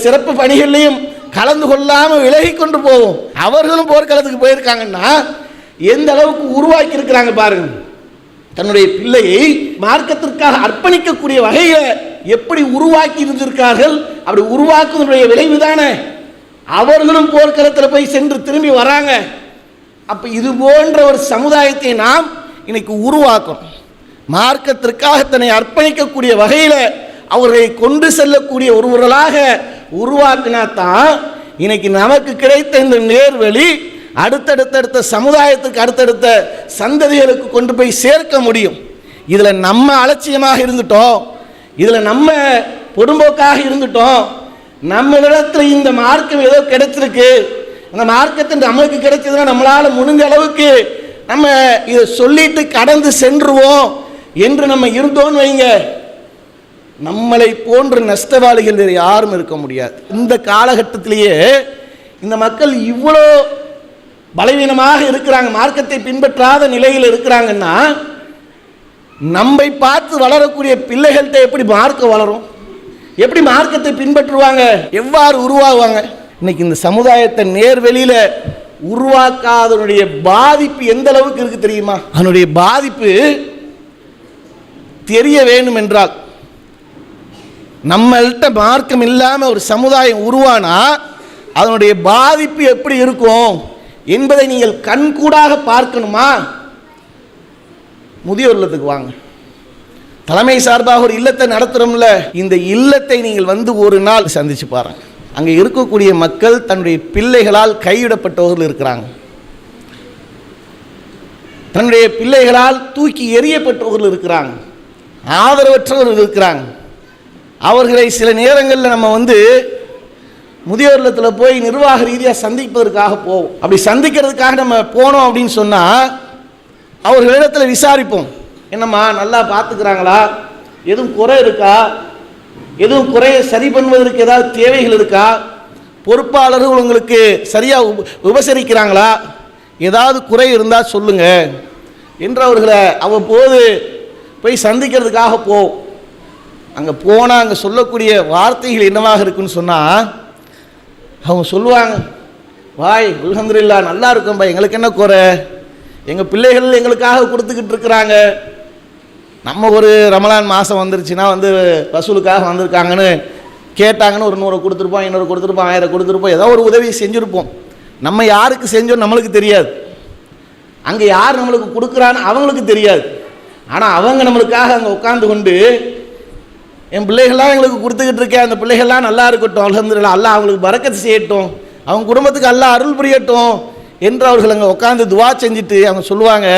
சிறப்பு பணிகளையும் கலந்து கொள்ளாமல் விலகி கொண்டு போவோம். அவர்களும் போர்க்களத்துக்கு போயிருக்காங்கன்னா எந்த அளவுக்கு உருவாக்கி இருக்கிறாங்க பாருங்க. தன்னுடைய பிள்ளையை மார்க்கத்திற்காக அர்ப்பணிக்கக்கூடிய வகையில் எப்படி உருவாக்கி இருந்திருக்கார்கள். அப்படி உருவாக்குவதனுடைய விளைவு தானே அவர்களும் போர்க்களத்தில் போய் சென்று திரும்பி வராங்க. அப்போ இது போன்ற ஒரு சமுதாயத்தை நாம் இன்னைக்கு உருவாக்கணும். மார்க்கத்திற்காக தன்னை அர்ப்பணிக்கக்கூடிய வகையில் அவர்களை கொண்டு செல்லக்கூடிய ஒருவர்களாக உருவாக்கினாத்தான் இன்னைக்கு நமக்கு கிடைத்த இந்த நேர்வழி அடுத்தடுத்த சமுதாயத்துக்கு அடுத்தடுத்த சந்ததிகளுக்கு கொண்டு போய் சேர்க்க முடியும். இதில் நம்ம அலட்சியமாக இருந்துட்டோம், இதில் நம்ம பொடும்போக்காக இருந்துட்டோம். நம்மளிடத்தில் இந்த மார்க்கம் ஏதோ கிடைச்சிருக்கு, அந்த மார்க்கத்தின் நம்மளுக்கு கிடைச்சதுன்னா நம்மளால் முடிஞ்ச அளவுக்கு நம்ம இதை சொல்லிட்டு கடந்து சென்றுவோம் என்று நம்ம இருந்தோன்னு வைங்க, நம்மளை போன்ற நஷ்டவாளிகள் வேறு யாரும் இருக்க முடியாது. இந்த காலகட்டத்திலேயே இந்த மக்கள் இவ்வளோ பலவீனமாக இருக்கிறாங்க, மார்க்கத்தை பின்பற்றாத நிலையில் இருக்கிறாங்கன்னா நம்மை பார்த்து வளரக்கூடிய பிள்ளைகள்கிட்ட எப்படி மார்க்கம் வளரும்? எப்படி மார்க்கத்தை பின்பற்றுவாங்க? எவ்வாறு உருவாகுவாங்க? இன்னைக்கு இந்த சமுதாயத்தை நேர்வெளியில் உருவாக்காதனுடைய பாதிப்பு எந்த அளவுக்கு இருக்கு தெரியுமா? அதனுடைய பாதிப்பு தெரிய வேண்டும் என்றால் நம்மள்கிட்ட மார்க்கம் இல்லாமல் ஒரு சமுதாயம் உருவானா அதனுடைய பாதிப்பு எப்படி இருக்கும் என்பதை நீங்கள் கண்கூடாக பார்க்கணுமா? முதியோர் இல்லத்துக்கு வாங்க, தலைமை சார்பாக ஒரு இல்லத்தை நடத்துகிறோம்ல, இந்த இல்லத்தை நீங்கள் வந்து ஒரு நாள் சந்திச்சு பாருங்க. அங்கே இருக்கக்கூடிய மக்கள் தன்னுடைய பிள்ளைகளால் கைவிடப்பட்டவர்கள் இருக்கிறாங்க, தன்னுடைய பிள்ளைகளால் தூக்கி எறியப்பட்டவர்கள் இருக்கிறாங்க, ஆதரவற்றவர்கள் இருக்கிறாங்க. அவர்களை சில நேரங்களில் நம்ம வந்து முதியோர் இல்லத்தில் போய் நிர்வாக ரீதியாக சந்திப்பதற்காக போவோம். அப்படி சந்திக்கிறதுக்காக நம்ம போனோம் அப்படின்னு சொன்னால் அவர்களிடத்தில் விசாரிப்போம், என்னம்மா நல்லா பார்த்துக்கிறாங்களா, எதுவும் குறை இருக்கா, எதுவும் குறையை சரி பண்ணுவதற்கு ஏதாவது தேவைகள் இருக்கா, பொறுப்பாளர்கள் உங்களுக்கு சரியாக உபசரிக்கிறாங்களா, ஏதாவது குறை இருந்தால் சொல்லுங்க என்று அவர்களை அவ்வப்போது போய் சந்திக்கிறதுக்காக போவோம். அங்கே போனால் அங்கே சொல்லக்கூடிய வார்த்தைகள் என்னவாக இருக்குன்னு சொன்னால், அவங்க சொல்லுவாங்க, வாய் அல்ஹம்துலில்லாஹ் நல்லா இருக்கும்பா, எங்களுக்கு என்ன குறை, எங்கள் பிள்ளைகள் எங்களுக்காக கொடுத்துக்கிட்டு இருக்கிறாங்க. நம்ம ஒரு ரமலான் மாதம் வந்துருச்சுன்னா ரசூலுக்காக வந்திருக்காங்கன்னு கேட்டாங்கன்னு ஒரு 100 கொடுத்துருப்போம், 200 கொடுத்துருப்போம், 1000 கொடுத்துருப்போம், ஏதோ ஒரு உதவி செஞ்சுருப்போம். நம்ம யாருக்கு செஞ்சோம் நம்மளுக்கு தெரியாது, அங்கே யார் நம்மளுக்கு கொடுக்குறான்னு அவங்களுக்கு தெரியாது. ஆனால் அவங்க நம்மளுக்காக அங்கே உட்காந்து கொண்டு, என் பிள்ளைகள்லாம் எங்களுக்கு கொடுத்துக்கிட்டு இருக்கேன், அந்த பிள்ளைகள்லாம் நல்லா இருக்கட்டும், அல்ஹம்துலில்லாஹ் அல்லாஹ் அவங்களுக்கு பரக்கத்து செய்யட்டும், அவங்க குடும்பத்துக்கு அல்லாஹ் அருள் புரியட்டும் என்று அவர்கள் அங்கே உட்காந்து துவா செஞ்சுட்டு அவங்க சொல்லுவாங்க,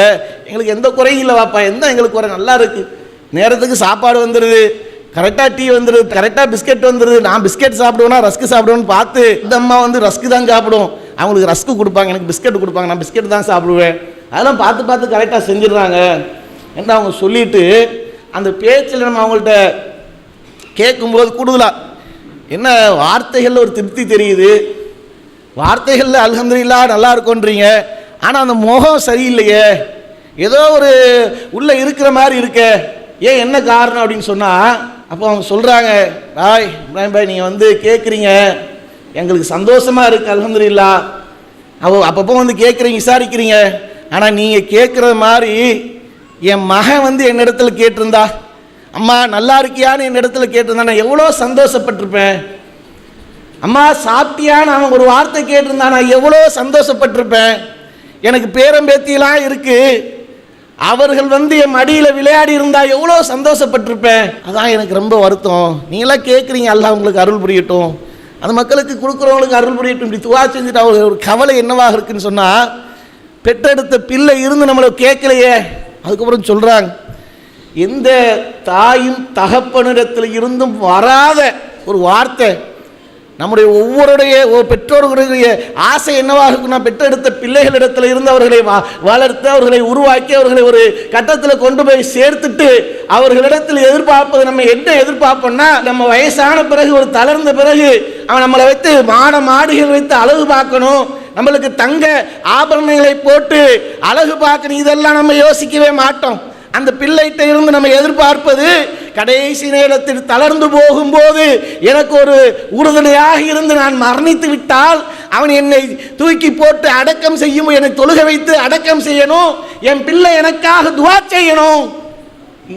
எங்களுக்கு எந்த குறையும் இல்லை வாப்பா, எந்த எங்களுக்கு குறை, நல்லா இருக்குது, நேரத்துக்கு சாப்பாடு வந்துடுது, கரெக்டாக டீ வந்துடுது, கரெக்டாக பிஸ்கெட் வந்துடுது. நான் பிஸ்கெட் சாப்பிடுவேன்னா ரஸ்க்கு சாப்பிடுவேன்னு பார்த்து இந்த அம்மா ரஸ்க்கு தான் சாப்பிடும், அவங்களுக்கு ரஸ்க்கு கொடுப்பாங்க, எனக்கு பிஸ்கெட் கொடுப்பாங்க, நான் பிஸ்கெட் தான் சாப்பிடுவேன், அதெல்லாம் பார்த்து பார்த்து கரெக்டாக செஞ்சிடுறாங்க என்று அவங்க சொல்லிட்டு, அந்த பேச்சில் நம்ம அவங்கள்ட்ட கேட்கும்போது கூடுதலாக என்ன வார்த்தைகளில் ஒரு திருப்தி தெரியுது, வார்த்தைகளில் அல்ஹம்துலில்லாஹ் நல்லா இருக்குன்றீங்க, ஆனால் அந்த முகம் சரியில்லையே, ஏதோ ஒரு உள்ளே இருக்கிற மாதிரி இருக்க, ஏன் என்ன காரணம் அப்படின்னு சொன்னால், அப்போ அவங்க சொல்கிறாங்க, பாய் இப்ராஹிம் பாய் நீங்கள் கேட்குறீங்க, எங்களுக்கு சந்தோஷமாக இருக்குது அல்ஹம்துலில்லாஹ், அப்பப்போ கேட்குறீங்க விசாரிக்கிறீங்க, ஆனால் நீங்கள் கேட்குற மாதிரி என் மகன் என்னிடத்துல கேட்டிருந்தா, அம்மா நல்லா இருக்கியான்னு என்னிடத்துல கேட்டிருந்தா நான் எவ்வளோ சந்தோஷப்பட்டிருப்பேன், அம்மா சாப்பிட்டியான்னு அவன் ஒரு வார்த்தை கேட்டிருந்தா நான் எவ்வளோ சந்தோஷப்பட்டிருப்பேன், எனக்கு பேரம்பேத்தியெல்லாம் இருக்குது, அவர்கள் என் மடியில் விளையாடி இருந்தால் எவ்வளோ சந்தோஷப்பட்டிருப்பேன், அதான் எனக்கு ரொம்ப வருத்தம், நீங்களாம் கேட்குறீங்க அல்லாஹ் உங்களுக்கு அருள் புரியட்டும், அந்த மக்களுக்கு கொடுக்குறவங்களுக்கு அருள் புரியட்டும், இப்படி துவா செஞ்சுட்டு அவங்களுக்கு ஒரு கவலை என்னவாக இருக்குன்னு சொன்னால், பெற்றெடுத்த பிள்ளை இருந்து நம்மளை கேட்கலையே. அதுக்கப்புறம் சொல்கிறாங்க, எந்த தாயும் தகப்பனிடத்தில் இருந்தும் வராத ஒரு வார்த்தை நம்முடைய ஒவ்வொருடைய பெற்றோர்களுடைய ஆசை என்னவாக இருக்குன்னா, பெற்றெடுத்த பிள்ளைகளிடத்தில் இருந்து அவர்களை வளர்த்து அவர்களை உருவாக்கி அவர்களை ஒரு கட்டத்தில் கொண்டு போய் சேர்த்துட்டு அவர்களிடத்தில் எதிர்பார்ப்பது, நம்ம என்ன எதிர்பார்ப்போம்னா, நம்ம வயசான பிறகு ஒரு தளர்ந்த பிறகு அவன் நம்மளை வைத்து மாடுகள் வைத்து அழகு பார்க்கணும், நம்மளுக்கு தங்க ஆபரணங்களை போட்டு அழகு பார்க்கணும், இதெல்லாம் நம்ம யோசிக்கவே மாட்டோம். அந்த பிள்ளைகிட்ட இருந்து நம்ம எதிர்பார்ப்பது, கடைசி நேரத்தில் தளர்ந்து போகும்போது எனக்கு ஒரு உறுதுணையாக இருந்து நான் மரணித்து விட்டால் அவன் என்னை தூக்கி போட்டு அடக்கம் செய்யும், என்னை தொழுக வைத்து அடக்கம் செய்யணும், என் பிள்ளை எனக்காக துவா செய்யணும்,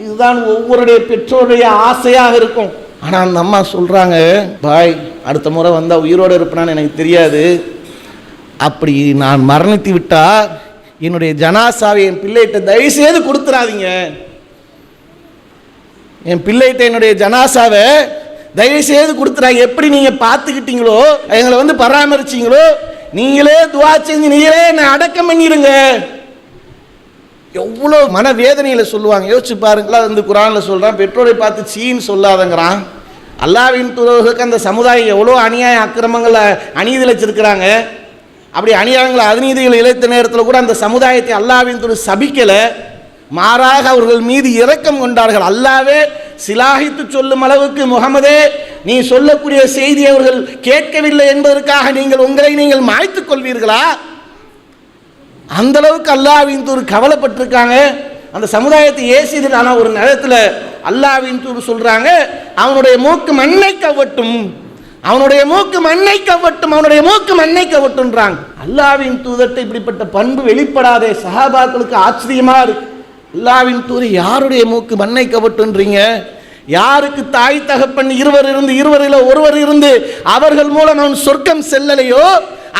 இதுதான் ஒவ்வொருடைய பெற்றோருடைய ஆசையாக இருக்கும். ஆனால் அந்த அம்மா சொல்கிறாங்க, பாய் அடுத்த முறை வந்தால் உயிரோடு இருப்பேனான்னு எனக்கு தெரியாது, அப்படி நான் மரணித்து விட்டால் என்னுடைய ஜனாசாவை என் பிள்ளைகிட்ட தயவுசெய்து கொடுத்துறாதீங்க, என் பிள்ளைகிட்ட என்னுடைய ஜனாசாவை தயவுசெய்து கொடுத்துறாங்க, எப்படி நீங்கள் பார்த்துக்கிட்டீங்களோ எங்களை பராமரிச்சிங்களோ நீங்களே துவா செஞ்சு நீங்களே என்னை அடக்கம் பண்ணிடுங்க. எவ்வளோ மனவேதனையில் சொல்லுவாங்க, யோசிச்சு பாருங்களா. குரானில் சொல்கிறான், பெற்றோரை பார்த்து சீன்னு சொல்லாதங்கிறான். அல்லாஹ்வின் தூதருக்கு அந்த சமுதாயம் எவ்வளோ அநியாய அக்கிரமங்களை அநீதிழைச்சிருக்கிறாங்க. அப்படி அநியாயங்களை அநீதிகள் இழைத்த நேரத்தில் கூட அந்த சமுதாயத்தை அல்லாஹ்வின் தூதர் சபிக்கலை, மாறாக அவர்கள் மீது இரக்கம் கொண்டார்கள். அல்லாவே சிலாகித்து சொல்லும் அளவுக்கு, முகமதே நீ சொல்லக்கூடிய செய்தி அவர்கள் கேட்கவில்லை என்பதற்காக உங்களை நீங்கள் மாய்த்துக் கொள்வீர்களா? அந்த அளவுக்கு அல்லாஹ்வின் தூதர் கவலைப்பட்டிருக்காங்க. அந்த சமுதாயத்தை ஏசிது. ஆனால் ஒரு நேரத்தில் அல்லாஹ்வின் தூதர் சொல்றாங்க, அவனுடைய மூக்கு மண்ணை கவட்டும், அவனுடைய மூக்கு மண்ணை கவட்டும், அவனுடைய மூக்கு மண்ணை கவட்டும்ன்றாங்க. அல்லாஹ்வின் தூதர்கிட்ட இப்படிப்பட்ட பண்பு வெளிப்படாதே. சஹாபாக்களுக்கு ஆச்சரியமா இருக்கு. அல்லாஹ்வின் தூதர் யாருடைய மூக்கு மண்ணை கவட்டுன்றீங்க? யாருக்கு தாய் தகப்பன் இருவரில் ஒருவர் இருந்து அவர்கள் மூலம் அவன் சொர்க்கம் செல்லலையோ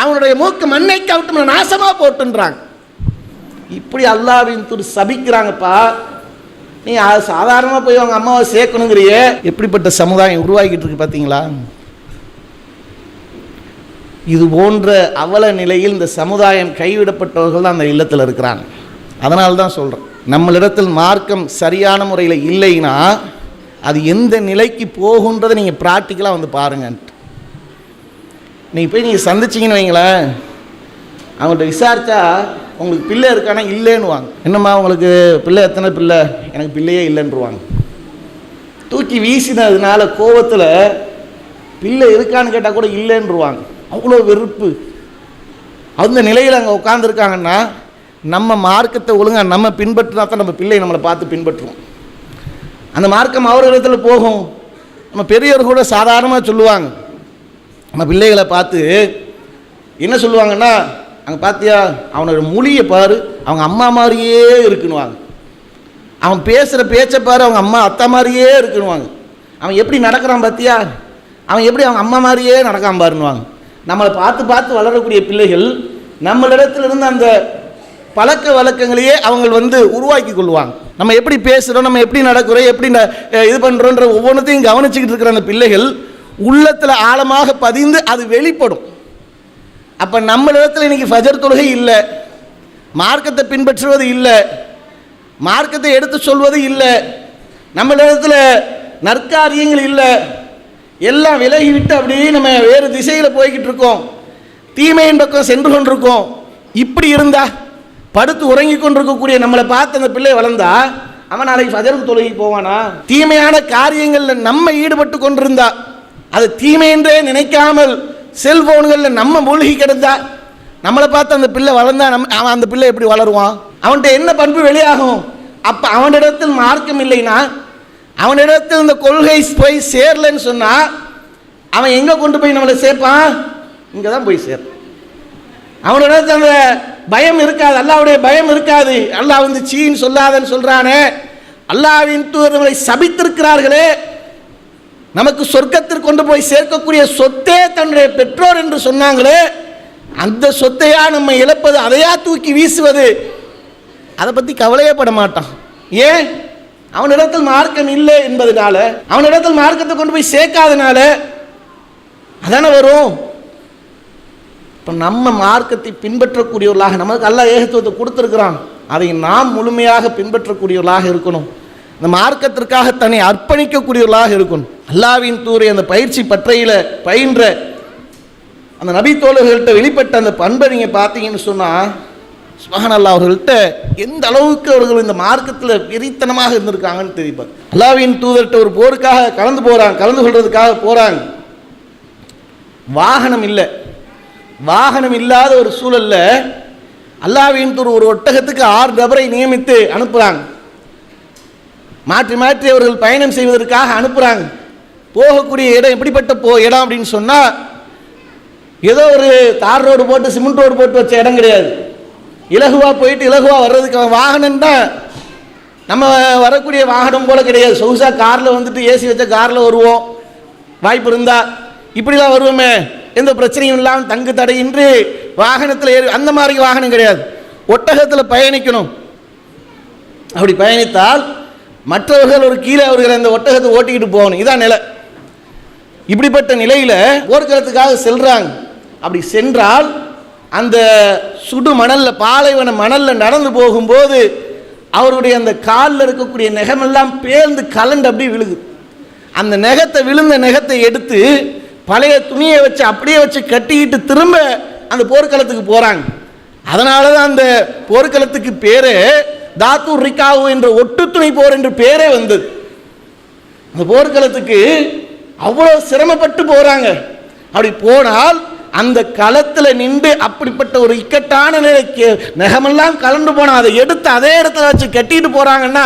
அவனுடைய மூக்கு மண்ணை கவட்டும், நாசமா போட்டுன்றாங்க. இப்படி அல்லாஹ்வின் தூதர் சபிக்கிறாங்கப்பா. நீ சாதாரணமாக போய் அவங்க அம்மாவை சேர்க்கணுங்கிறிய. எப்படிப்பட்ட சமுதாயம் உருவாகிட்டு இருக்கு பார்த்தீங்களா? இது போன்ற அவல நிலையில் இந்த சமுதாயம் கைவிடப்பட்டவர்கள் தான் அந்த இல்லத்தில் இருக்கிறாங்க. அதனால தான் சொல்கிறேன், நம்மளிடத்தில் மார்க்கம் சரியான முறையில் இல்லைன்னா அது எந்த நிலைக்கு போகுன்றதை நீங்கள் ப்ராக்டிக்கலாக பாருங்கன்ட்டு. நீங்கள் போய் நீங்கள் சந்திச்சிங்கன்னு வைங்களேன், அவங்கள்ட்ட விசாரித்தா உங்களுக்கு பிள்ளை இருக்கானா இல்லைன்னுவாங்க. என்னம்மா உங்களுக்கு பிள்ளை எத்தனை பிள்ளை? எனக்கு பிள்ளையே இல்லைன்றுவாங்க. தூக்கி வீசினதுனால கோபத்தில் பிள்ளை இருக்கான்னு கேட்டால் கூட இல்லைன்றுவாங்க. அவ்வளோ வெறுப்பு. அந்த நிலையில் அங்கே அந்த மார்க்கம் அவர்களிடத்தில் போகும். நம்ம பெரியவர் கூட சாதாரணமாக சொல்லுவாங்க, நம்ம பிள்ளைகளை பார்த்து என்ன சொல்லுவாங்கன்னா, அங்கே பார்த்தியா அவனோட மொழியை பாரு, அவங்க அம்மா மாதிரியே இருக்குன்னுவாங்க. அவன் பேசுகிற பேச்சை பாரு, அவங்க அம்மா அத்தா மாதிரியே இருக்குன்னுவாங்க. அவன் எப்படி நடக்கிறான் பார்த்தியா, அவன் எப்படி அவங்க அம்மா மாதிரியே நடக்காம பாருன்னுவாங்க. நம்மளை பார்த்து பார்த்து வளரக்கூடிய பிள்ளைகள் நம்மளிடத்திலிருந்து அந்த பழக்க வழக்கங்களையே அவங்க உருவாக்கி கொள்வாங்க. நம்ம எப்படி பேசுகிறோம், நம்ம எப்படி நடக்கிறோம், எப்படி இது பண்ணுறோன்ற ஒவ்வொன்றத்தையும் கவனிச்சுக்கிட்டு இருக்கிற அந்த பிள்ளைகள் உள்ளத்தில் ஆழமாக பதிந்து அது வெளிப்படும். அப்போ நம்மளிடத்தில் இன்றைக்கி ஃபஜர் தொழுகை இல்லை, மார்க்கத்தை பின்பற்றுவது இல்லை, மார்க்கத்தை எடுத்து சொல்வது இல்லை, நம்மளிடத்தில் நற்காரியங்கள் இல்லை, எல்லாம் விலகிவிட்டு அப்படியே நம்ம வேறு திசையில் போய்கிட்டு இருக்கோம், தீமையின் பக்கம் சென்று கொண்டிருக்கோம். இப்படி இருந்தா படுத்து உறங்கி கொண்டிருக்கக்கூடிய நம்மளை பார்த்து அந்த பிள்ளை வளர்ந்தா அவன் நாளைக்கு ஃபஜருக்கு தொழுகைக்கு போவானா? தீமையான காரியங்களில் நம்ம ஈடுபட்டு கொண்டிருந்தா, அது தீமை என்றே நினைக்காமல் செல்போன்களில் நம்ம மூழ்கி கிடந்தா, நம்மளை பார்த்து அந்த பிள்ளை வளர்ந்தா அவன் அந்த பிள்ளை எப்படி வளருவான்? அவன்கிட்ட என்ன பண்பு வெளியாகும்? அப்போ அவனிடத்தில் மார்க்கம் இல்லைன்னா, அவனிடத்தில் இந்த கொள்கை போய் சேரலன்னு சொன்னால் அவன் எங்கே கொண்டு போய் நம்மளை சேர்ப்பான்? இங்கே தான் போய் சேர். அவனிடத்தில் அந்த பயம் இருக்காது, அல்லாஹ்வுடைய பயம் இருக்காது. அல்லாஹ் சீன்னு சொல்லாதன்னு சொல்கிறானே, அல்லாஹ்வின் தூதர்களை சபித்திருக்கிறார்களே, நமக்கு சொர்க்கத்திற்கு கொண்டு போய் சேர்க்கக்கூடிய சொத்தே தன்னுடைய பெற்றோர் என்று சொன்னாங்களே, அந்த சொத்தையா நம்ம இழப்பது, அதையா தூக்கி வீசுவது? அதை பற்றி கவலையே பட மாட்டான். ஏன்? அவனிடத்தில் மார்க்கம் இல்லை என்பதனால, அவனிடத்தில் மார்க்கத்தை கொண்டு போய் சேர்க்காதனால அதானே வரும். இப்போ நம்ம மார்க்கத்தை பின்பற்றக்கூடியவர்களாக, நமக்கு அல்லாஹ் ஏகத்துவத்தை கொடுத்துருக்கிறான், அதை நாம் முழுமையாக பின்பற்றக்கூடியவர்களாக இருக்கணும். இந்த மார்க்கத்திற்காக தன்னை அர்ப்பணிக்கக்கூடியவர்களாக இருக்கணும். அல்லாஹ்வின் தூதரை அந்த பயிற்சி பற்றையில் பயின்ற அந்த நபி தோழர்கள்ட்ட வெளிப்பட்ட அந்த பண்பை நீங்கள் பார்த்தீங்கன்னு சொன்னால், சுப்ஹானல்லாஹ், அவர்கள்ட்ட எந்த அளவுக்கு அவர்கள் இந்த மார்க்கத்தில் வெறித்தனமாக இருந்திருக்காங்கன்னு தெரிவிப்பார். அல்லாஹ்வின் தூதர்கிட்ட ஒரு போருக்காக கலந்து கொள்றதுக்காக போகிறாங்க. வாகனம் இல்லை, வாகனம் இல்லாத ஒரு சூழலில் அல்லாஹ்வின் தூதர் ஒரு ஒட்டகத்துக்கு 6 நபரை நியமித்து அனுப்புகிறாங்க. மாற்றி மாற்றி அவர்கள் பயணம் செய்வதற்காக அனுப்புகிறாங்க. போகக்கூடிய இடம் எப்படிப்பட்ட இடம் அப்படின்னு சொன்னால், ஏதோ ஒரு தார் ரோடு போட்டு சிமெண்ட் ரோடு போட்டு வச்ச இடம் கிடையாது. இலகுவாக போயிட்டு இலகுவாக வர்றதுக்கு வாகனம்னா நம்ம வரக்கூடிய வாகனம் போல் கிடையாது. சொகுசாக காரில் ஏசி வச்ச காரில் வருவோம், வாய்ப்பு இருந்தால் இப்படிலாம் வருவோமே, எந்த பிரச்சனையும் இல்லாமல் தங்கு தடையின்றி வாகனத்தில் ஏறி, அந்த மாதிரி வாகனம் கிடையாது. ஒட்டகத்தில் பயணிக்கணும். அப்படி பயணித்தால் மற்றவர்கள் ஒரு கீழே அவர்கள் அந்த ஒட்டகத்தை ஓட்டிக்கிட்டு போகணும். இதான் நிலை. இப்படிப்பட்ட நிலையில் போர்க்களத்துக்காக செல்றாங்க. அப்படி சென்றால் அந்த சுடு மணலில், பாலைவன மணலில் நடந்து போகும்போது அவருடைய அந்த காலில் இருக்கக்கூடிய நெகமெல்லாம் பேர்ந்து கலண்டு அப்படியே விழுகு. அந்த விழுந்த நெகத்தை எடுத்து பழைய துணியை வச்சு அப்படியே வச்சு கட்டிக்கிட்டு திரும்ப அந்த போர்க்களத்துக்கு போகிறாங்க. அதனால தான் அந்த போர்க்களத்துக்கு பேரே தாத்தூர் ரிகாவு என்ற ஒட்டு துணி போர் என்று பேரே வந்தது. அந்த போர்க்களத்துக்கு அவ்வளோ சிரமப்பட்டு போகிறாங்க. அப்படி போனால் அந்த களத்தில் நின்று அப்படிப்பட்ட ஒரு இக்கட்டான நிலைக்கு நெகமெல்லாம் கலந்து போனால் அதை எடுத்து அதே இடத்துல வச்சு கட்டிட்டு போகிறாங்கன்னா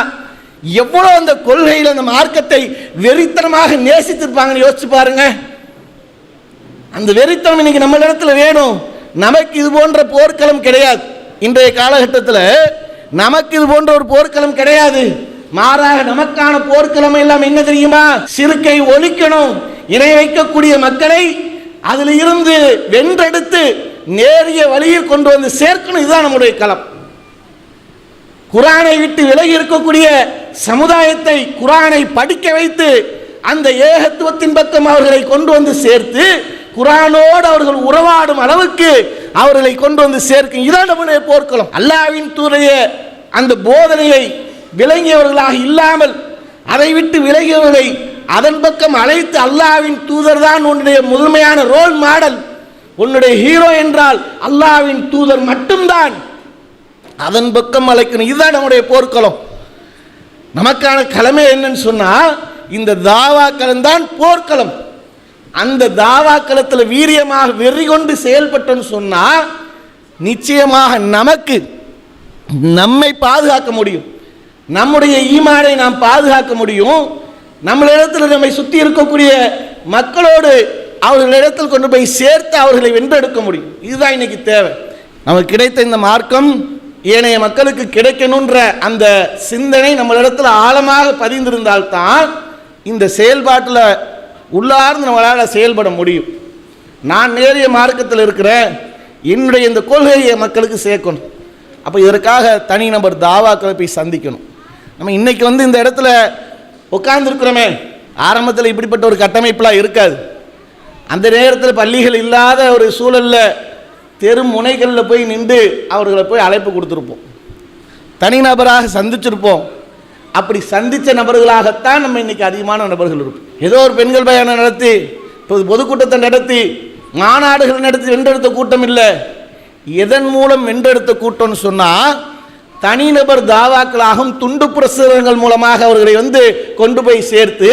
எவ்வளோ அந்த கொள்கையில் அந்த மார்க்கத்தை வெறித்தனமாக நேசித்திருப்பாங்கன்னு யோசிச்சு பாருங்க. அந்த வெறித்தனம் இன்னைக்கு நம்ம இடத்துல வேணும். நமக்கு இது போன்ற போர்க்களம் கிடையாது. இன்றைய காலகட்டத்தில் நமக்கு இது போன்ற ஒரு போர்க்களம் கிடையாது. மாறாக நமக்கான போர்க்களம் எல்லாம் என்ன தெரியுமா? சிறுக்கை ஒழிக்கணும், இணை வைக்கக்கூடிய மக்களை அதில் இருந்து வென்றெடுத்து நேரிய வழியில் கொண்டு வந்து சேர்க்கணும். இதுதான் நம்முடைய களம். குர்ஆனை விட்டு விலகி இருக்கக்கூடிய சமுதாயத்தை குர்ஆனை படிக்க வைத்து அந்த ஏகத்துவத்தின் பக்கம் அவர்களை கொண்டு வந்து சேர்த்து குர்ஆனோடு அவர்கள் உறவாடும் அளவுக்கு அவர்களை கொண்டு வந்து சேர்க்கும். இதான் நம்முடைய போர்க்களம். அல்லாஹ்வின் தூதருடைய அந்த போதனையை விளங்கியவர்களாக இல்லாமல் அதை விட்டு விலகியவர்களை அதன் பக்கம் அழைத்து, அல்லாஹ்வின் தூதர் தான் உன்னுடைய முழுமையான ரோல் மாடல், உன்னுடைய ஹீரோ என்றால் அல்லாஹ்வின் தூதர் மட்டும்தான், அதன் பக்கம் அழைக்கணும். இதுதான் நம்முடைய போர்க்களம். நமக்கான களமே என்னன்னு சொன்னா, இந்த தாவாக்களம் தான் போர்க்களம். அந்த தாவாக்களத்தில் வீரியமாக வெறி கொண்டு செயல்பட்டோன்னு சொன்னா நிச்சயமாக நமக்கு நம்மை பாதுகாக்க முடியும். நம்முடைய ஈமானை நாம் பாதுகாக்க முடியும். நம்மளிடத்தில் நம்மை சுற்றி இருக்கக்கூடிய மக்களோடு அவர்களிடத்தில் கொண்டு போய் சேர்த்து அவர்களை வென்றெடுக்க முடியும். இதுதான் இன்னைக்கு தேவை. நமக்கு கிடைத்த இந்த மார்க்கம் ஏனைய மக்களுக்கு கிடைக்கணுன்ற அந்த சிந்தனை நம்மளிடத்தில் ஆழமாக பதிந்திருந்தால்தான் இந்த செயல்பாட்டில் உள்ளார்ந்து நம்மளால் செயல்பட முடியும். நான் நேரிய மார்க்கத்தில் இருக்கிறேன், என்னுடைய இந்த கொள்கையை மக்களுக்கு சேர்க்கணும். அப்போ இதற்காக தனிநபர் தாவாக்களை போய் சந்திக்கணும். நம்ம இன்னைக்கு இந்த இடத்துல உட்கார்ந்துருக்கிறோமே, ஆரம்பத்தில் இப்படிப்பட்ட ஒரு கட்டமைப்பெலாம் இருக்காது. அந்த நேரத்தில் பள்ளிகள் இல்லாத ஒரு சூழலில் தெரு முனைகளில் போய் நின்று அவர்களை போய் அழைப்பு கொடுத்துருப்போம், தனிநபராக சந்திச்சிருப்போம். அப்படி சந்தித்த நபர்களாகத்தான் நம்ம இன்னைக்கு அதிகமான நபர்கள் இருப்போம். ஏதோ ஒரு பெண்கள் பயானம் நடத்தி பொதுக்கூட்டத்தை நடத்தி மாநாடுகள் நடத்தி வென்றெடுத்த கூட்டம் இல்லை. எதன் மூலம் வென்றெடுத்த கூட்டம்னு சொன்னால் தனிநபர் தாவாக்களாகவும் துண்டு பிரசுரங்கள் மூலமாக அவர்களை கொண்டு போய் சேர்த்து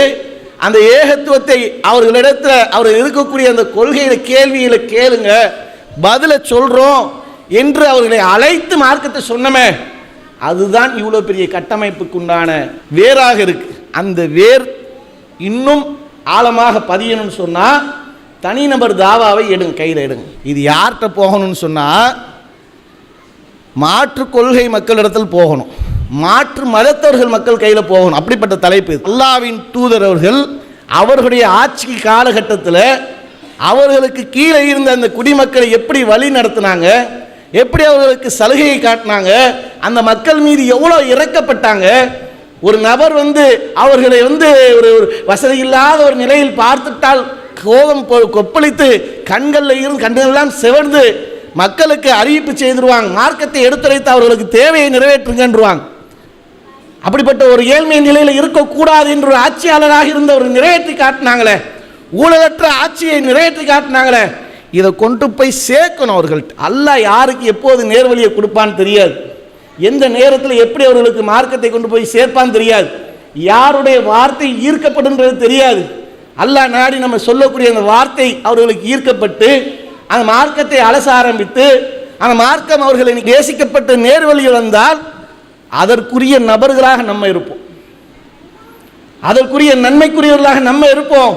அந்த ஏகத்துவத்தை அவர்களிடத்தில் அவர்கள் இருக்கக்கூடிய அந்த கொள்கையில கேள்வியில கேளுங்க, பதிலை சொல்றோம் என்று அவர்களை அழைத்து மார்க்கத்தை சொன்னமே, அதுதான் இவ்வளோ பெரிய கட்டமைப்புக்குண்டான வேராக இருக்கு. அந்த வேர் இன்னும் ஆழமாக பதியணும்னு சொன்னால் தனிநபர் தாவாவை எடுங்க, கையில் எடுங்க. இது யார்கிட்ட போகணும்னு சொன்னால் மாற்று கொள்கை மக்களிடத்தில் போகணும், மாற்று மதத்தவர்கள் மக்கள் கையில் போகணும். அப்படிப்பட்ட தலைப்பு. அல்லாஹ்வின் தூதர் அவர்களுடைய ஆட்சி காலகட்டத்தில் அவர்களுக்கு கீழே இருந்த அந்த குடிமக்களை எப்படி வழி நடத்தினாங்க, எப்படி அவர்களுக்கு சலுகையை காட்டினாங்க, அந்த மக்கள் மீது எவ்வளோ இறக்கப்பட்டாங்க. ஒரு நபர் அவர்களை ஒரு வசதி இல்லாத ஒரு நிலையில் பார்த்துட்டால் கோபம் கொப்பளித்து கண்களெல்லாம் சிவந்து மக்களுக்கு அறிவிப்பு செய்திருவாங்க, மார்க்கத்தை எடுத்துரைத்து அவர்களுக்கு தேவையை நிறைவேற்றுங்கன்றுவாங்க. அப்படிப்பட்ட ஒரு ஏழ்மை நிலையில் இருக்கக்கூடாது என்று ஒரு ஆட்சியாளராக இருந்த ஒரு நிறைவேற்றி காட்டினாங்களே, ஊழலற்ற ஆட்சியை நிறைவேற்றி காட்டினாங்களே, இதை கொண்டு போய் சேர்க்கணும் அவர்கள்ட்ட. அல்லாஹ் யாருக்கு எப்போது நேர்வழியை கொடுப்பான்னு தெரியாது, எந்த நேரத்தில் எப்படி அவர்களுக்கு மார்க்கத்தை கொண்டு போய் சேர்ப்பான்னு தெரியாது, யாருடைய வார்த்தை ஈர்க்கப்படுன்றது தெரியாது. அல்லாஹ் நாடி நம்ம சொல்லக்கூடிய அந்த வார்த்தை அவர்களுக்கு ஈர்க்கப்பட்டு அந்த மார்க்கத்தை அலச ஆரம்பித்து அந்த மார்க்கம் அவர்களை நேசிக்கப்பட்டு நேர்வழியில் வந்தால் அதற்குரிய நபர்களாக நம்ம இருப்போம், அதற்குரிய நன்மைக்குரியவர்களாக நம்ம இருப்போம்.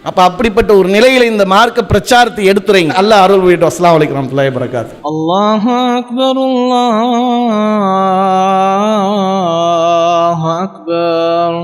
அப்ப அப்படிப்பட்ட ஒரு நிலையில் இந்த மார்க்க பிரச்சாரத்தை எடுத்துரைங்க. அல்லாஹ் அருள் புரியட்டும். அஸ்ஸலாமு அலைக்கும் வரஹ்மத்துல்லாஹி வபரகாத்துஹு. அல்லாஹு அக்பர், அல்லாஹு அக்பர்.